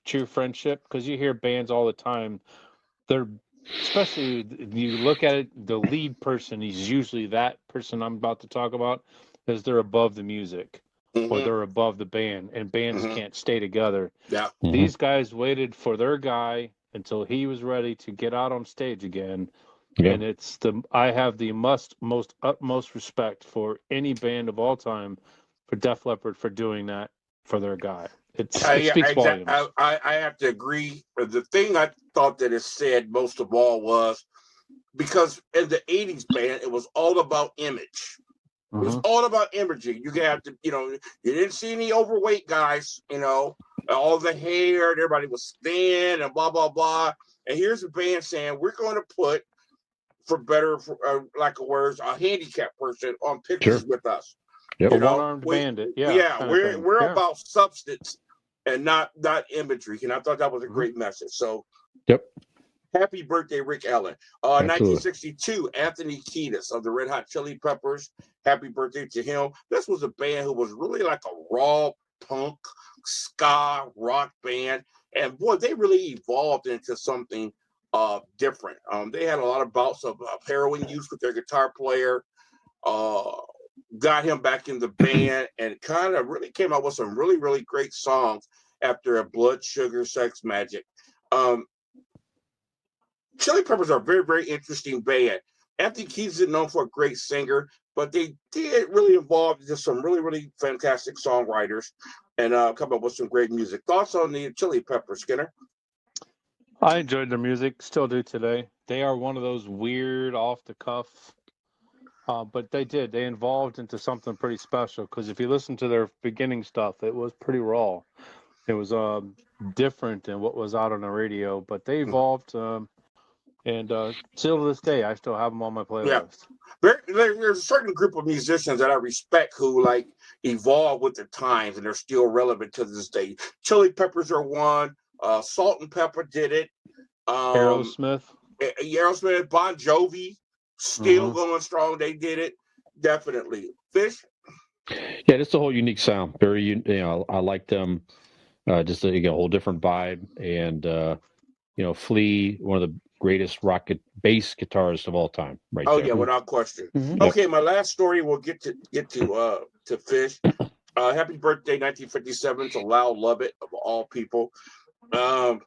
true friendship. Because you hear bands all the time, especially you look at it, the lead person, he's usually that person I'm about to talk about, is they're above the music. Or they're above the band, and bands can't stay together. Yeah. These guys waited for their guy until he was ready to get out on stage again. Yeah. And I have the utmost respect for any band of all time, for Def Leppard, for doing that for their guy. It speaks volumes. I have to agree. The thing I thought that it said most of all was because in the 80s band, it was all about image. It was all about imaging. You have to, you didn't see any overweight guys, all the hair, and everybody was thin and blah, blah, blah. And here's a band saying, we're going to put, for lack of words, a handicapped person on pictures with us. Yep. A one-armed bandit. We're about substance and not imagery. And I thought that was a great message. So, happy birthday, Rick Allen. 1962, Anthony Kiedis of the Red Hot Chili Peppers. Happy birthday to him. This was a band who was really like a raw punk, ska, rock band. And boy, they really evolved into something different. They had a lot of bouts of heroin use with their guitar player. Got him back in the band and kind of really came out with some really, really great songs after a Blood, Sugar, Sex, Magic. Chili Peppers are a very, very interesting band. Anthony Kiedis is known for a great singer, but they did really involve just some really, really fantastic songwriters and come up with some great music. Thoughts on the Chili Peppers, Skinner? I enjoyed their music, still do today. They are one of those weird, off-the-cuff, but they evolved into something pretty special, because if you listen to their beginning stuff, it was pretty raw. It was different than what was out on the radio, but they evolved. And still to this day, I still have them on my playlist. Yeah. There's a certain group of musicians that I respect who evolve with the times and they're still relevant to this day. Chili Peppers are one. Salt and Pepper did it. Aerosmith, Bon Jovi, still going strong. They did it. Definitely. Fish? Yeah, it's a whole unique sound. Very, I like them. Just a whole different vibe. And, Flea, one of the greatest bass guitarists of all time, right? Oh, there. Yeah, without question. Okay, my last story we'll get to Fish. Happy birthday, 1957 to Lyle Lovett, of all people. There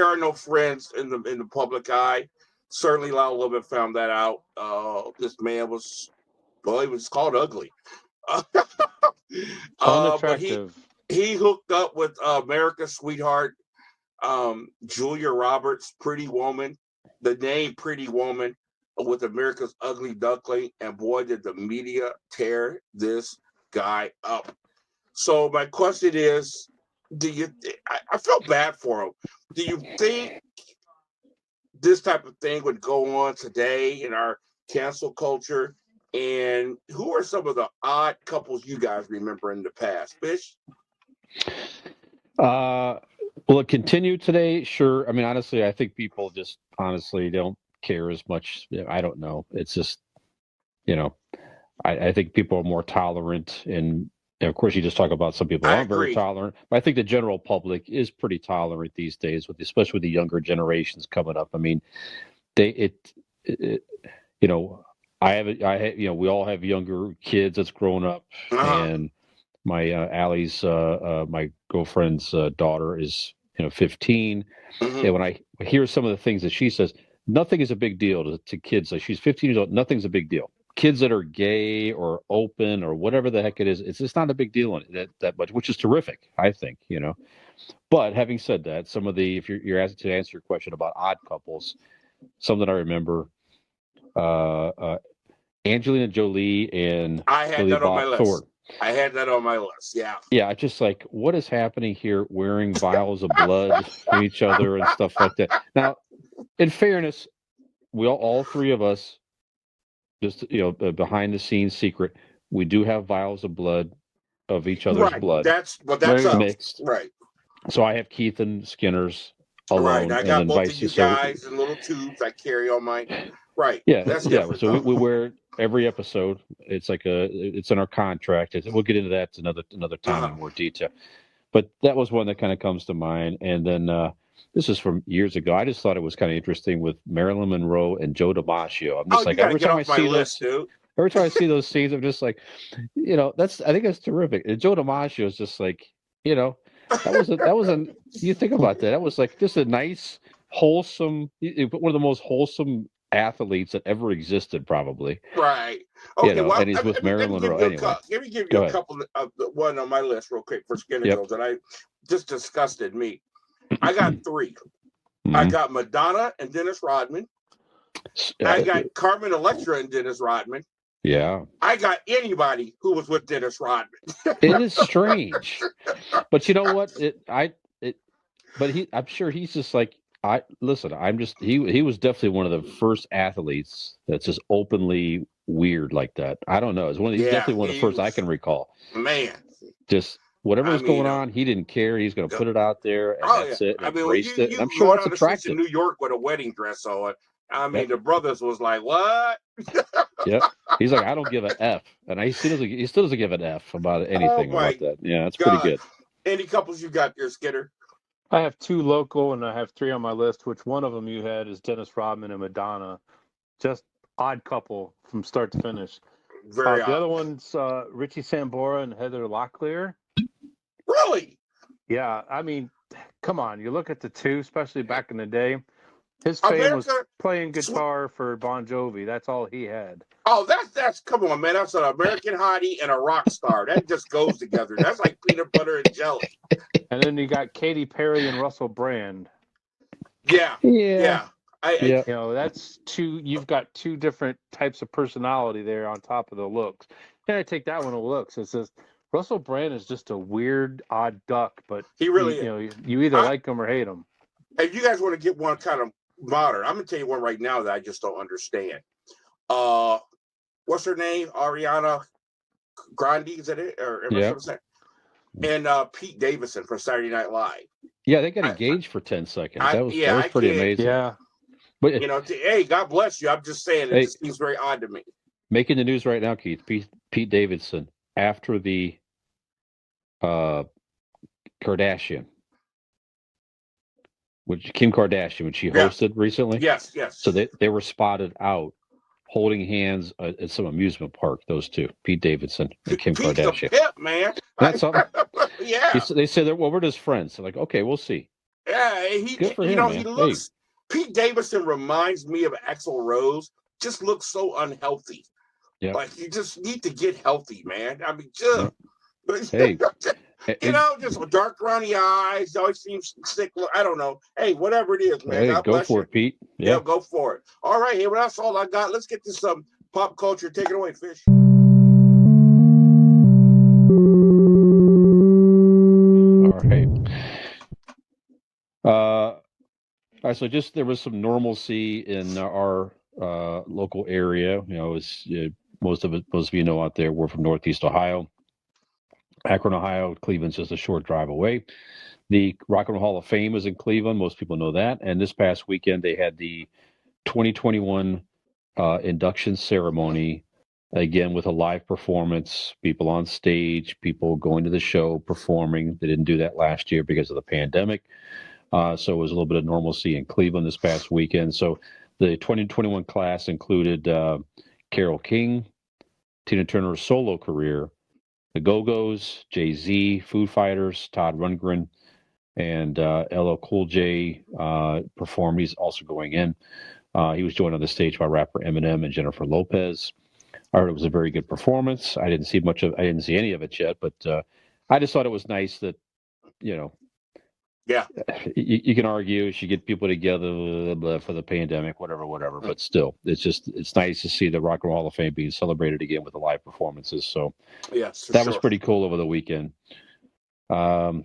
are no friends in the public eye. Certainly, Lyle Lovett found that out. This man was called ugly. unattractive. But he hooked up with America's sweetheart, Julia Roberts, Pretty Woman, the name Pretty Woman, with America's Ugly Duckling, and boy, did the media tear this guy up. So my question is, I felt bad for him. Do you think this type of thing would go on today in our cancel culture? And who are some of the odd couples you guys remember in the past? Fish? Will it continue today? Sure. I mean, honestly, I think people just don't care as much. I don't know. It's just, I think people are more tolerant. And of course, you just talk about some people aren't very tolerant. But I think the general public is pretty tolerant these days, especially with the younger generations coming up. I mean, we all have younger kids that's grown up, and my Allie's my girlfriend's daughter is 15, and when I hear some of the things that she says, nothing is a big deal to kids. Like, she's 15 years old, nothing's a big deal. Kids that are gay or open or whatever the heck it is, it's just not a big deal that much, which is terrific, I think. But having said that, some of the, if you're asked to answer your question about odd couples, some that I remember, Angelina Jolie and I had Billy that on my Bob list. Thornton. I had that on my list. Yeah. Yeah, I just like, what is happening here? Wearing vials of blood from each other and stuff like that. Now, in fairness, all three of us, just behind the scenes secret, we do have vials of blood of each other's blood. That's us. Mixed. Right. So I have Keith and Skinner's alone, right. I got and then both vice of you versa. guys in little tubes. I carry on my. Right. Yeah, That's yeah. different. So we wear it every episode. It's like it's in our contract. We'll get into that another time in more detail. But that was one that kind of comes to mind. And then this is from years ago. I just thought it was kind of interesting with Marilyn Monroe and Joe Dabasio. I'm just like, every time I see those scenes, I'm just like, I think that's terrific. And Joe Dabasio is just like, you think about that. That was like just a nice, wholesome, one of the most wholesome athletes that ever existed, probably. Right. Okay. And he's with Marilyn Monroe. Anyway, let me give you a couple of one on my list real quick for Skinner Girls that I just disgusted me. I got 3. I got Madonna and Dennis Rodman. I got Carmen Electra and Dennis Rodman. Yeah. I got anybody who was with Dennis Rodman. It is strange, but you know what? I'm sure he's just like, he was definitely one of the first athletes that's just openly weird like that. I don't know. He's definitely one of the first I can recall. Man. Just whatever was going on, he didn't care. He's going to put it out there, and that's it. And embraced it. I'm sure that's attractive. In New York with a wedding dress on. I mean, the brothers was like, "What?" Yep. He's like, "I don't give an F," and he still doesn't give an F about anything about that. Yeah, that's pretty good. Any couples you got there, Skinner? I have 2 local, and I have 3 on my list. Which one of them you had is Dennis Rodman and Madonna. Just odd couple from start to finish. Very odd. The other one's Richie Sambora and Heather Locklear. Really? Yeah, I mean, come on. You look at the 2, especially back in the day. His fame was playing guitar for Bon Jovi. That's all he had. Oh, that's come on, man. That's an American hottie and a rock star. That just goes together. That's like peanut butter and jelly. And then you got Katy Perry and Russell Brand. Yeah. That's 2. You've got 2 different types of personality there on top of the looks. Then I take that one of looks. It says Russell Brand is just a weird, odd duck, but he really is. You either like him or hate him. If you guys want to get one kind of modern, I'm gonna tell you one right now that I just don't understand. What's her name? Ariana Grande, is that it? Or am I supposed to say? And Pete Davidson from Saturday Night Live. Yeah, they got engaged for 10 seconds. That was pretty amazing. Yeah. But hey, God bless you. I'm just saying it just seems very odd to me. Making the news right now, Keith. Pete Davidson after the Kardashian. Kim Kardashian, when she hosted recently. Yes. So they were spotted out holding hands at some amusement park, those 2, Pete Davidson and Kim Kardashian. The pimp, man. That's something. Yeah. They said, well, we're just friends. They're like, okay, we'll see. Yeah, good for him, man. He looks. Hey. Pete Davidson reminds me of Axl Rose. Just looks so unhealthy. Yeah. Like, you just need to get healthy, man. I mean, just. Hey. Just dark around the eyes. Always seems sick. I don't know. Hey, whatever it is, man. Hey, go for it, Pete. Yeah, go for it. All right, hey, well, that's all I got. Let's get to some pop culture. Take it away, Fish. All right. So there was some normalcy in our local area. Most of you know out there, we're from Northeast Ohio. Akron, Ohio. Cleveland's just a short drive away. The Rock and Roll Hall of Fame is in Cleveland. Most people know that. And this past weekend, they had the 2021 induction ceremony, again, with a live performance, people on stage, people going to the show, performing. They didn't do that last year because of the pandemic. So it was a little bit of normalcy in Cleveland this past weekend. So The 2021 class included Carole King, Tina Turner's solo career, the Go-Go's, Jay-Z, Foo Fighters, Todd Rundgren, and LL Cool J performed. He's also going in. He was joined on the stage by rapper Eminem and Jennifer Lopez. I heard it was a very good performance. I didn't see any of it yet, but I just thought it was nice that, Yeah. You can argue you should get people together for the pandemic, whatever. But still, it's nice to see the Rock and Roll Hall of Fame being celebrated again with the live performances. So yes, that was pretty cool over the weekend. Some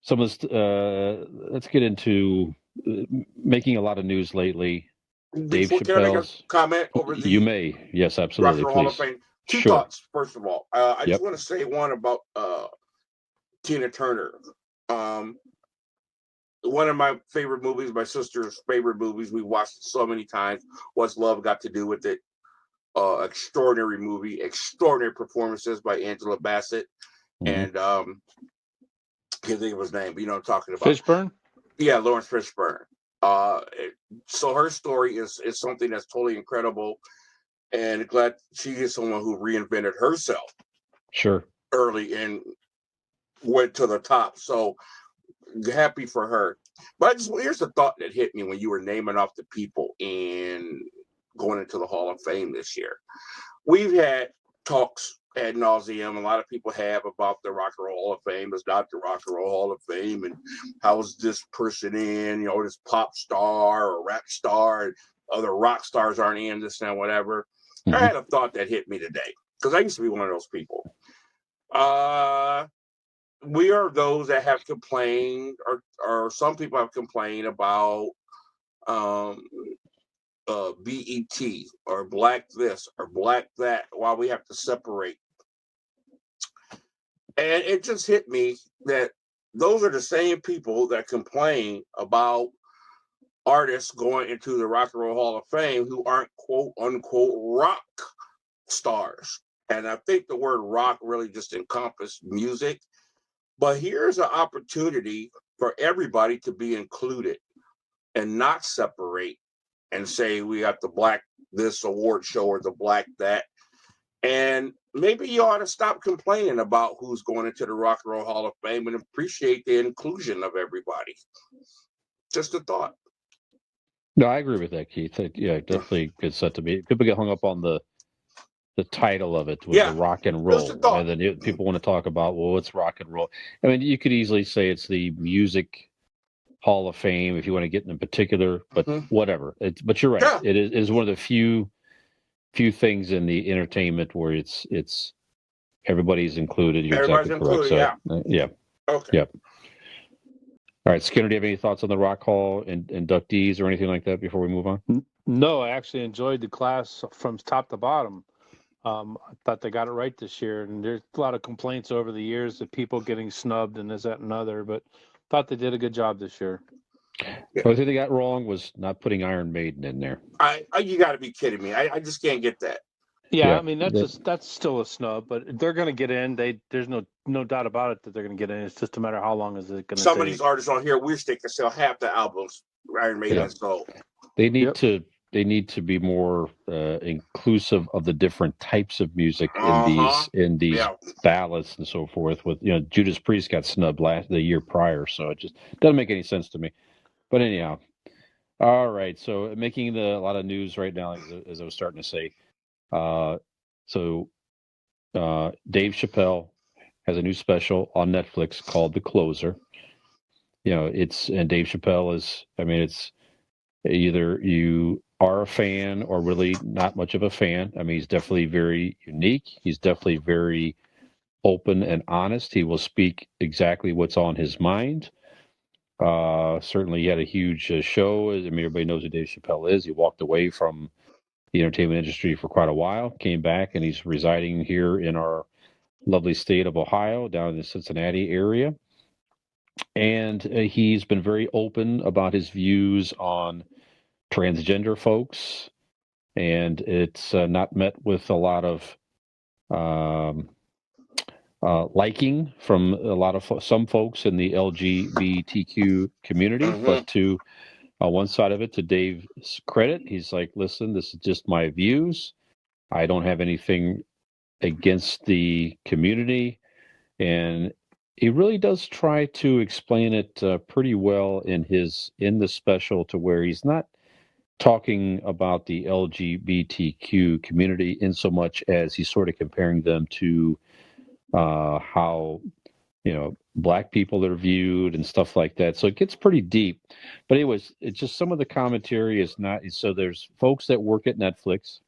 of this, let's get into making a lot of news lately. Dave Before, can I make a Chappelle's comment over the You may. Yes, Rock absolutely. and Roll Hall of Please. Fame? Two Sure. thoughts. First of all, I just want to say one about Tina Turner. One of my favorite movies, my sister's favorite movies, we watched it so many times. What's Love Got to Do with It? Extraordinary movie, extraordinary performances by Angela Bassett, and I can't think of his name, but you know what I'm talking about. Fishburne? Yeah, Lawrence Fishburne. So her story is something that's totally incredible, and glad she is someone who reinvented herself. Sure. Early and went to the top. So happy for her. But here's the thought that hit me when you were naming off the people in going into the Hall of Fame this year. We've had talks ad nauseum. A lot of people have about the Rock and Roll Hall of Fame. It's not the Rock and Roll Hall of Fame, and how is this person in? This pop star or rap star, and other rock stars aren't in this and whatever. I had a thought that hit me today because I used to be one of those people. We are those that have complained, or some people have complained about BET or black this or black that, while we have to separate. And it just hit me that those are the same people that complain about artists going into the Rock and Roll Hall of Fame who aren't quote unquote rock stars. And I think the word rock really just encompasses music. But here's an opportunity for everybody to be included and not separate and say we got the black this award show or the black that. And maybe you ought to stop complaining about who's going into the Rock and Roll Hall of Fame and appreciate the inclusion of everybody. Just a thought. No, I agree with that, Keith. Yeah, definitely good set to be. People get hung up on the title of it with the rock and roll, and then people want to talk about, well, what's rock and roll? I mean, you could easily say it's the Music Hall of Fame if you want to get in particular, but whatever. But you're right. Yeah. It is one of the few things in the entertainment where it's everybody's included. You're exactly correct. So, yeah. Okay. Yeah. All right, Skinner, do you have any thoughts on the Rock Hall and inductees or anything like that before we move on? No, I actually enjoyed the class from top to bottom. I thought they got it right this year, and there's a lot of complaints over the years of people getting snubbed and this, that, and other, but thought they did a good job this year. The only thing they got wrong was not putting Iron Maiden in there. You got to be kidding me! I just can't get that. Yeah, I mean that's still a snub, but they're going to get in. There's no doubt about it that they're going to get in. It's just a matter of how long is it going to take. Some of these artists on here, we stick to sell half the albums Iron Maiden sold. They need to. They need to be more inclusive of the different types of music in these ballads and so forth. With Judas Priest got snubbed the year prior, so it just doesn't make any sense to me. But anyhow, all right. So making a lot of news right now, as I was starting to say. So Dave Chappelle has a new special on Netflix called The Closer. And Dave Chappelle is. I mean, it's either you are a fan or really not much of a fan. I mean, he's definitely very unique. He's definitely very open and honest. He will speak exactly what's on his mind. Certainly, he had a huge show. I mean, everybody knows who Dave Chappelle is. He walked away from the entertainment industry for quite a while, came back, and he's residing here in our lovely state of Ohio, down in the Cincinnati area. And he's been very open about his views on transgender folks, and it's not met with a lot of liking from some folks in the LGBTQ community. But to on one side of it, to Dave's credit, he's like, listen, this is just my views. I don't have anything against the community. And he really does try to explain it pretty well in the special, to where he's not talking about the LGBTQ community in so much as he's sort of comparing them to how black people are viewed and stuff like that. So it gets pretty deep. But anyways, it's just some of the commentary is not. So there's folks that work at Netflix.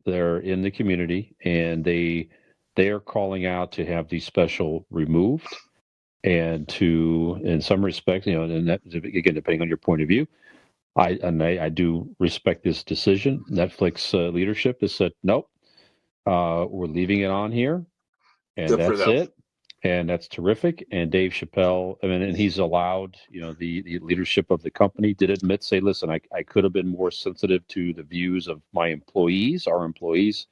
They're in the community, and they are calling out to have the special removed, and to, in some respects, and that, again, depending on your point of view, I do respect this decision. Netflix leadership has said nope, we're leaving it on here, and Good for that's them. it. And that's terrific. And Dave Chappelle, I mean, and he's allowed, the leadership of the company did admit, say, listen, I could have been more sensitive to the views of my employees, our employees.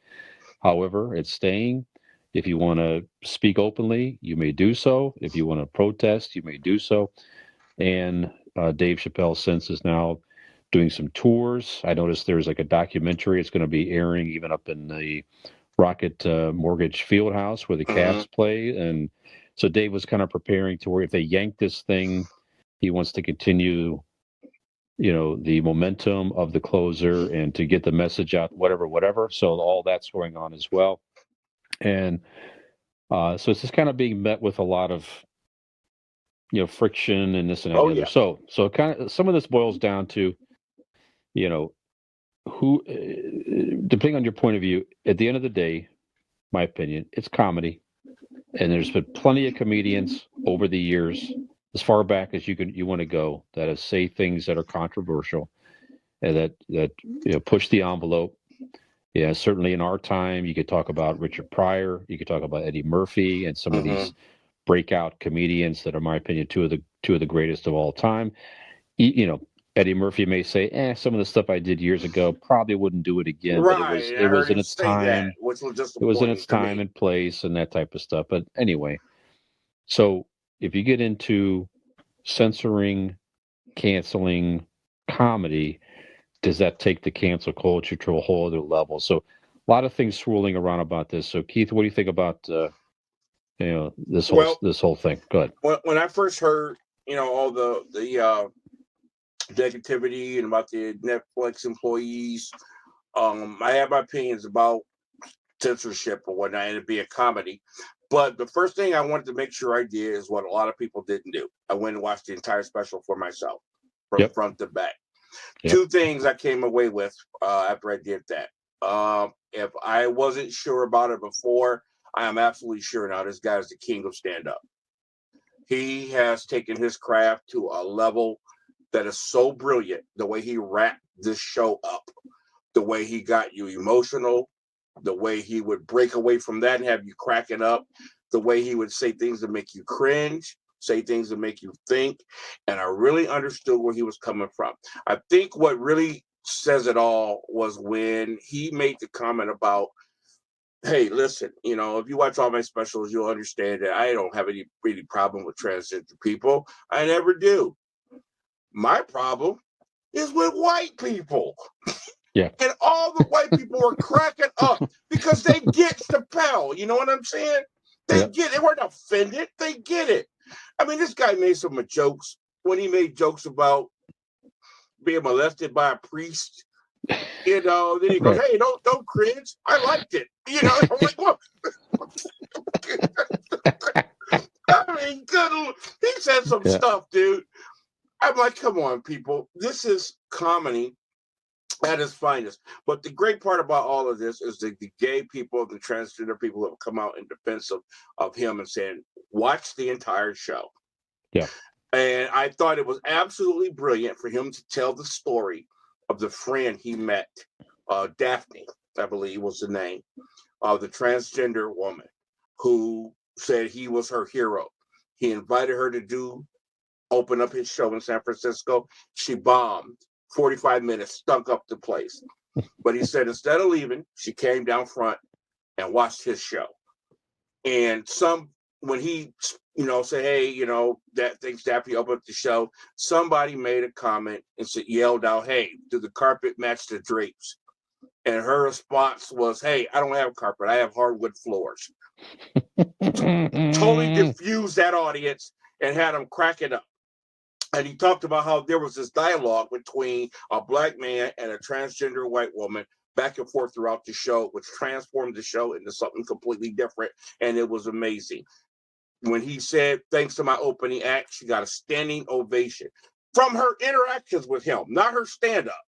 However, it's staying. If you want to speak openly, you may do so. If you want to protest, you may do so. And Dave Chappelle since is now doing some tours. I noticed there's like a documentary. It's going to be airing even up in the Rocket Mortgage Fieldhouse where the Cavs play. And so Dave was kind of preparing to where if they yank this thing, he wants to continue, the momentum of the closer and to get the message out, whatever. So all that's going on as well. And so it's just kind of being met with a lot of, friction and this and that and the other. Yeah. So kind of some of this boils down to, who, depending on your point of view, at the end of the day, my opinion, it's comedy. And there's been plenty of comedians over the years, as far back as you want to go, that have say things that are controversial and that push the envelope. Yeah, certainly in our time, you could talk about Richard Pryor, you could talk about Eddie Murphy, and some of these breakout comedians that are, in my opinion, two of the greatest of all time. Eddie Murphy may say, some of the stuff I did years ago probably wouldn't do it again, but it was in its time. Which was just It was in its time and place and that type of stuff. But anyway, so if you get into censoring, canceling comedy, does that take the cancel culture to a whole other level? So a lot of things swirling around about this. So Keith, what do you think about this whole thing? Go ahead. When I first heard all the negativity and about the Netflix employees, I had my opinions about censorship or whatnot, and it'd be a comedy. But the first thing I wanted to make sure I did is what a lot of people didn't do. I went and watched the entire special for myself, from front to back. Yep. Two things I came away with after I did that. If I wasn't sure about it before, I am absolutely sure now. This guy is the king of stand-up. He has taken his craft to a level that is so brilliant. The way he wrapped this show up, the way he got you emotional, the way he would break away from that and have you cracking up, the way he would say things that make you cringe, say things that make you think. And I really understood where he was coming from. I think what really says it all was when he made the comment about, hey, listen, if you watch all my specials, you'll understand that I don't have any really problem with transgender people. I never do. My problem is with white people. Yeah. And all the white people were cracking up because they get Chappelle. You know what I'm saying? They get it. They weren't offended. They get it. I mean, this guy made some jokes when he made jokes about being molested by a priest. Then he goes, hey, don't cringe. I liked it. I'm like, what? I mean, good. He said some stuff, dude. I'm like, come on, people. This is comedy at its finest. But the great part about all of this is the gay people, the transgender people who have come out in defense of him and saying, watch the entire show. Yeah. And I thought it was absolutely brilliant for him to tell the story of the friend he met, Daphne, I believe was the name, of the transgender woman who said he was her hero. He invited her to open up his show in San Francisco. She bombed. 45 minutes, stunk up the place. But he said instead of leaving, she came down front and watched his show. And some when he, said, hey, that thanks Dappy up at the show, somebody made a comment and yelled out, hey, did the carpet match the drapes? And her response was, hey, I don't have carpet. I have hardwood floors. Totally diffused that audience and had them cracking up. And he talked about how there was this dialogue between a black man and a transgender white woman back and forth throughout the show, which transformed the show into something completely different. And it was amazing. When he said, thanks to my opening act, she got a standing ovation from her interactions with him, not her stand-up.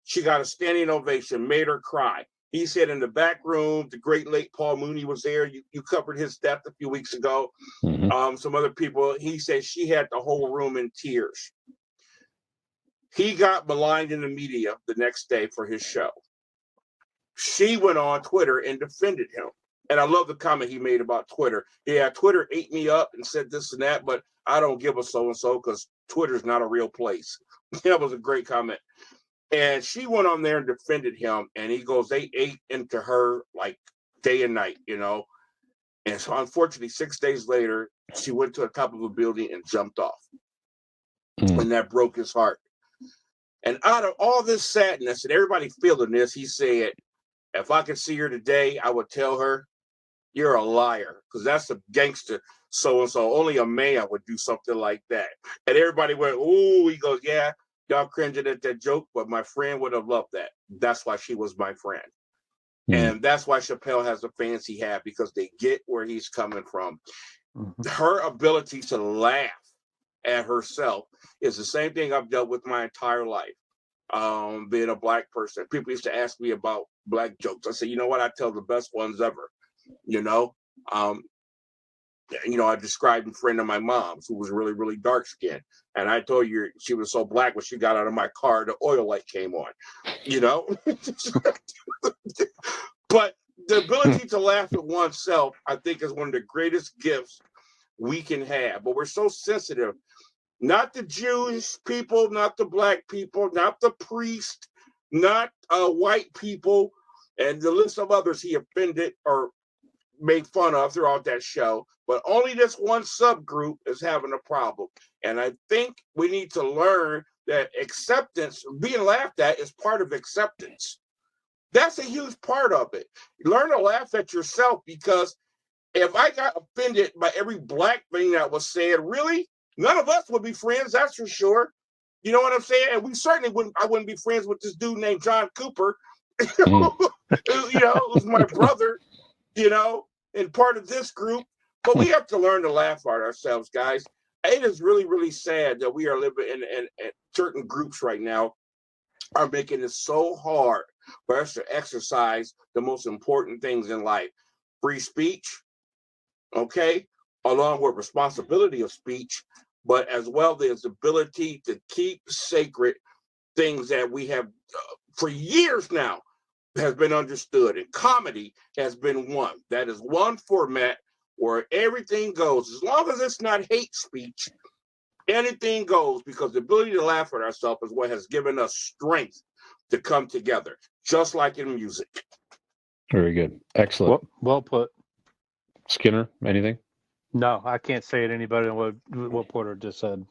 She got a standing ovation, made her cry. He said in the back room, the great late Paul Mooney was there. You covered his death a few weeks ago. Mm-hmm. Some other people, he said she had the whole room in tears. He got maligned in the media the next day for his show. She went on Twitter and defended him. And I love the comment he made about Twitter. Yeah, Twitter ate me up and said this and that, but I don't give a so-and-so because Twitter's not a real place. That was a great comment. And she went on there and defended him. And he goes, they ate into her like day and night, And so unfortunately, 6 days later, she went to the top of a building and jumped off. And that broke his heart. And out of all this sadness and everybody feeling this, he said, if I could see her today, I would tell her, you're a liar, because that's a gangster so-and-so. Only a man would do something like that. And everybody went, ooh, he goes, yeah, y'all cringing at that joke, but my friend would have loved that. That's why she was my friend. And that's why Chappelle has the fans he had, because they get where he's coming from. Her ability to laugh at herself is the same thing I've dealt with my entire life. Being a black person, people used to ask me about black jokes. I said, you know what? I tell the best ones ever. I described a friend of my mom's who was really, really dark skinned. And I told you she was so black when she got out of my car, the oil light came on, But the ability to laugh at oneself, I think, is one of the greatest gifts we can have. But we're so sensitive. Not the Jewish people, not the black people, not the priest, not white people, and the list of others he offended or made fun of throughout that show. But only this one subgroup is having a problem. And I think we need to learn that acceptance, being laughed at, is part of acceptance. That's a huge part of it. Learn to laugh at yourself, because if I got offended by every black thing that was said, really, none of us would be friends, that's for sure. You know what I'm saying? And we certainly I wouldn't be friends with this dude named John Cooper. Who's my brother, and part of this group. But we have to learn to laugh at ourselves, guys. It is really, really sad that we are living in certain groups right now are making it so hard for us to exercise the most important things in life. Free speech, okay, along with responsibility of speech, but as well as the ability to keep sacred things that we have for years now has been understood. And comedy has been one. That is one format where everything goes. As long as it's not hate speech, anything goes, because the ability to laugh at ourselves is what has given us strength to come together, just like in music. Very good. Excellent. Well put. Skinner, anything? No, I can't say it any better than what Porter just said.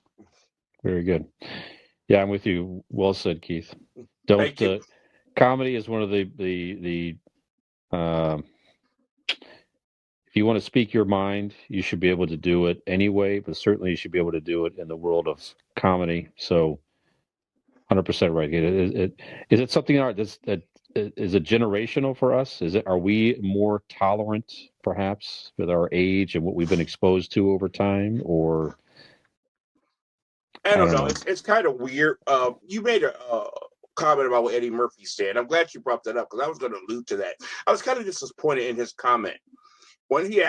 Very good. Yeah, I'm with you. Well said, Keith. Thank you. Comedy is one of the if you want to speak your mind, you should be able to do it anyway, but certainly you should be able to do it in the world of comedy. So 100% right. Is it something that is it generational for us? Are we more tolerant perhaps with our age and what we've been exposed to over time, or I don't know. It's kind of weird. You made a comment about what Eddie Murphy said. I'm glad you brought that up, because I was going to allude to that. I was kind of disappointed in his comment when he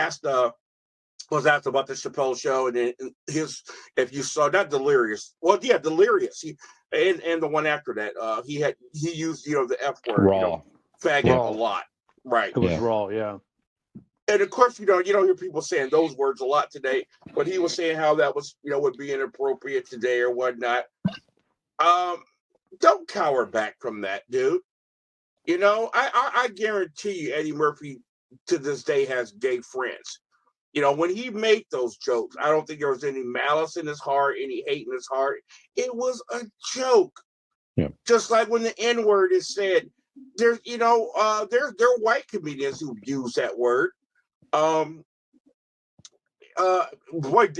was asked about the Chappelle show, and then if you saw, not Delirious. Well, yeah, Delirious. And the one after that, he used the F word, raw, faggot a lot, right? It was raw, yeah. And of course, you don't hear people saying those words a lot today, but he was saying how that was, would be inappropriate today or whatnot. Don't cower back from that, dude. I guarantee you Eddie Murphy to this day has gay friends. You know, when he made those jokes, I don't think there was any malice in his heart, any hate in his heart. It was a joke. Yeah. Just like when the N-word is said, there's, you know, there are white comedians who use that word. Boy,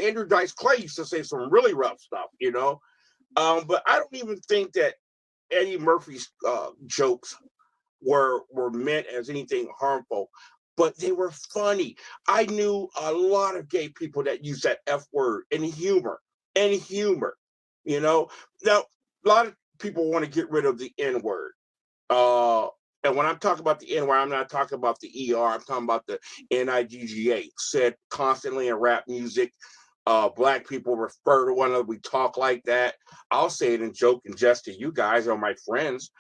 Andrew Dice Clay used to say some really rough stuff, you know. But I don't even think that Eddie Murphy's jokes were meant as anything harmful, but they were funny. I knew a lot of gay people that use that F word in humor, you know. Now, a lot of people want to get rid of the N word. And when I'm talking about the N-word, I'm not talking about the ER. I'm talking about the NIGGA, said constantly in rap music. Black people refer to one another. We talk like that. I'll say it in joke and jest to you guys or my friends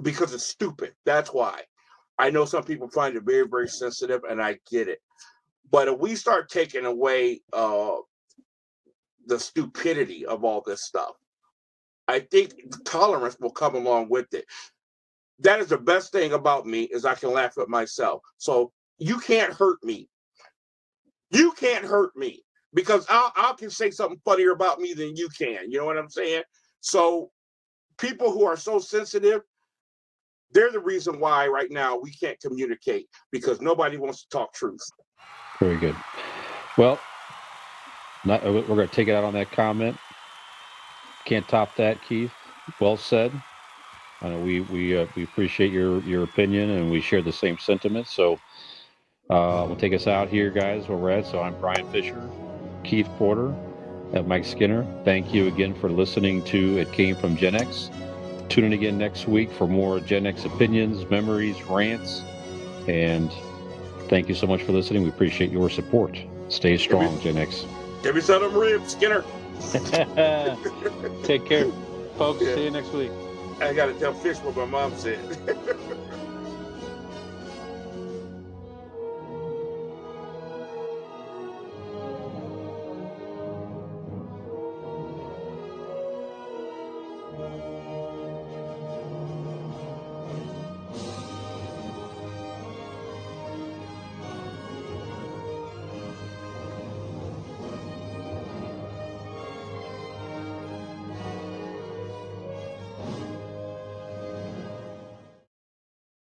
because it's stupid. That's why. I know some people find it very, very sensitive, and I get it. But if we start taking away the stupidity of all this stuff, I think tolerance will come along with it. That is the best thing about me is I can laugh at myself. So you can't hurt me. You can't hurt me because I can say something funnier about me than you can. You know what I'm saying? So people who are so sensitive, they're the reason why right now we can't communicate because nobody wants to talk truth. Very good. Well, we're going to take it out on that comment. Can't top that, Keith. Well said. I know we appreciate your opinion and we share the same sentiments. So we'll take us out here, guys. Where we're at. So I'm Brian Fisher, Keith Porter, and Mike Skinner. Thank you again for listening to It Came From GenX. Tune in again next week for more Gen X opinions, memories, rants, and thank you so much for listening. We appreciate your support. Stay strong, Gen X. Give me some of them ribs, Skinner. Take care, folks. Yeah. See you next week. I got to tell Fish what my mom said.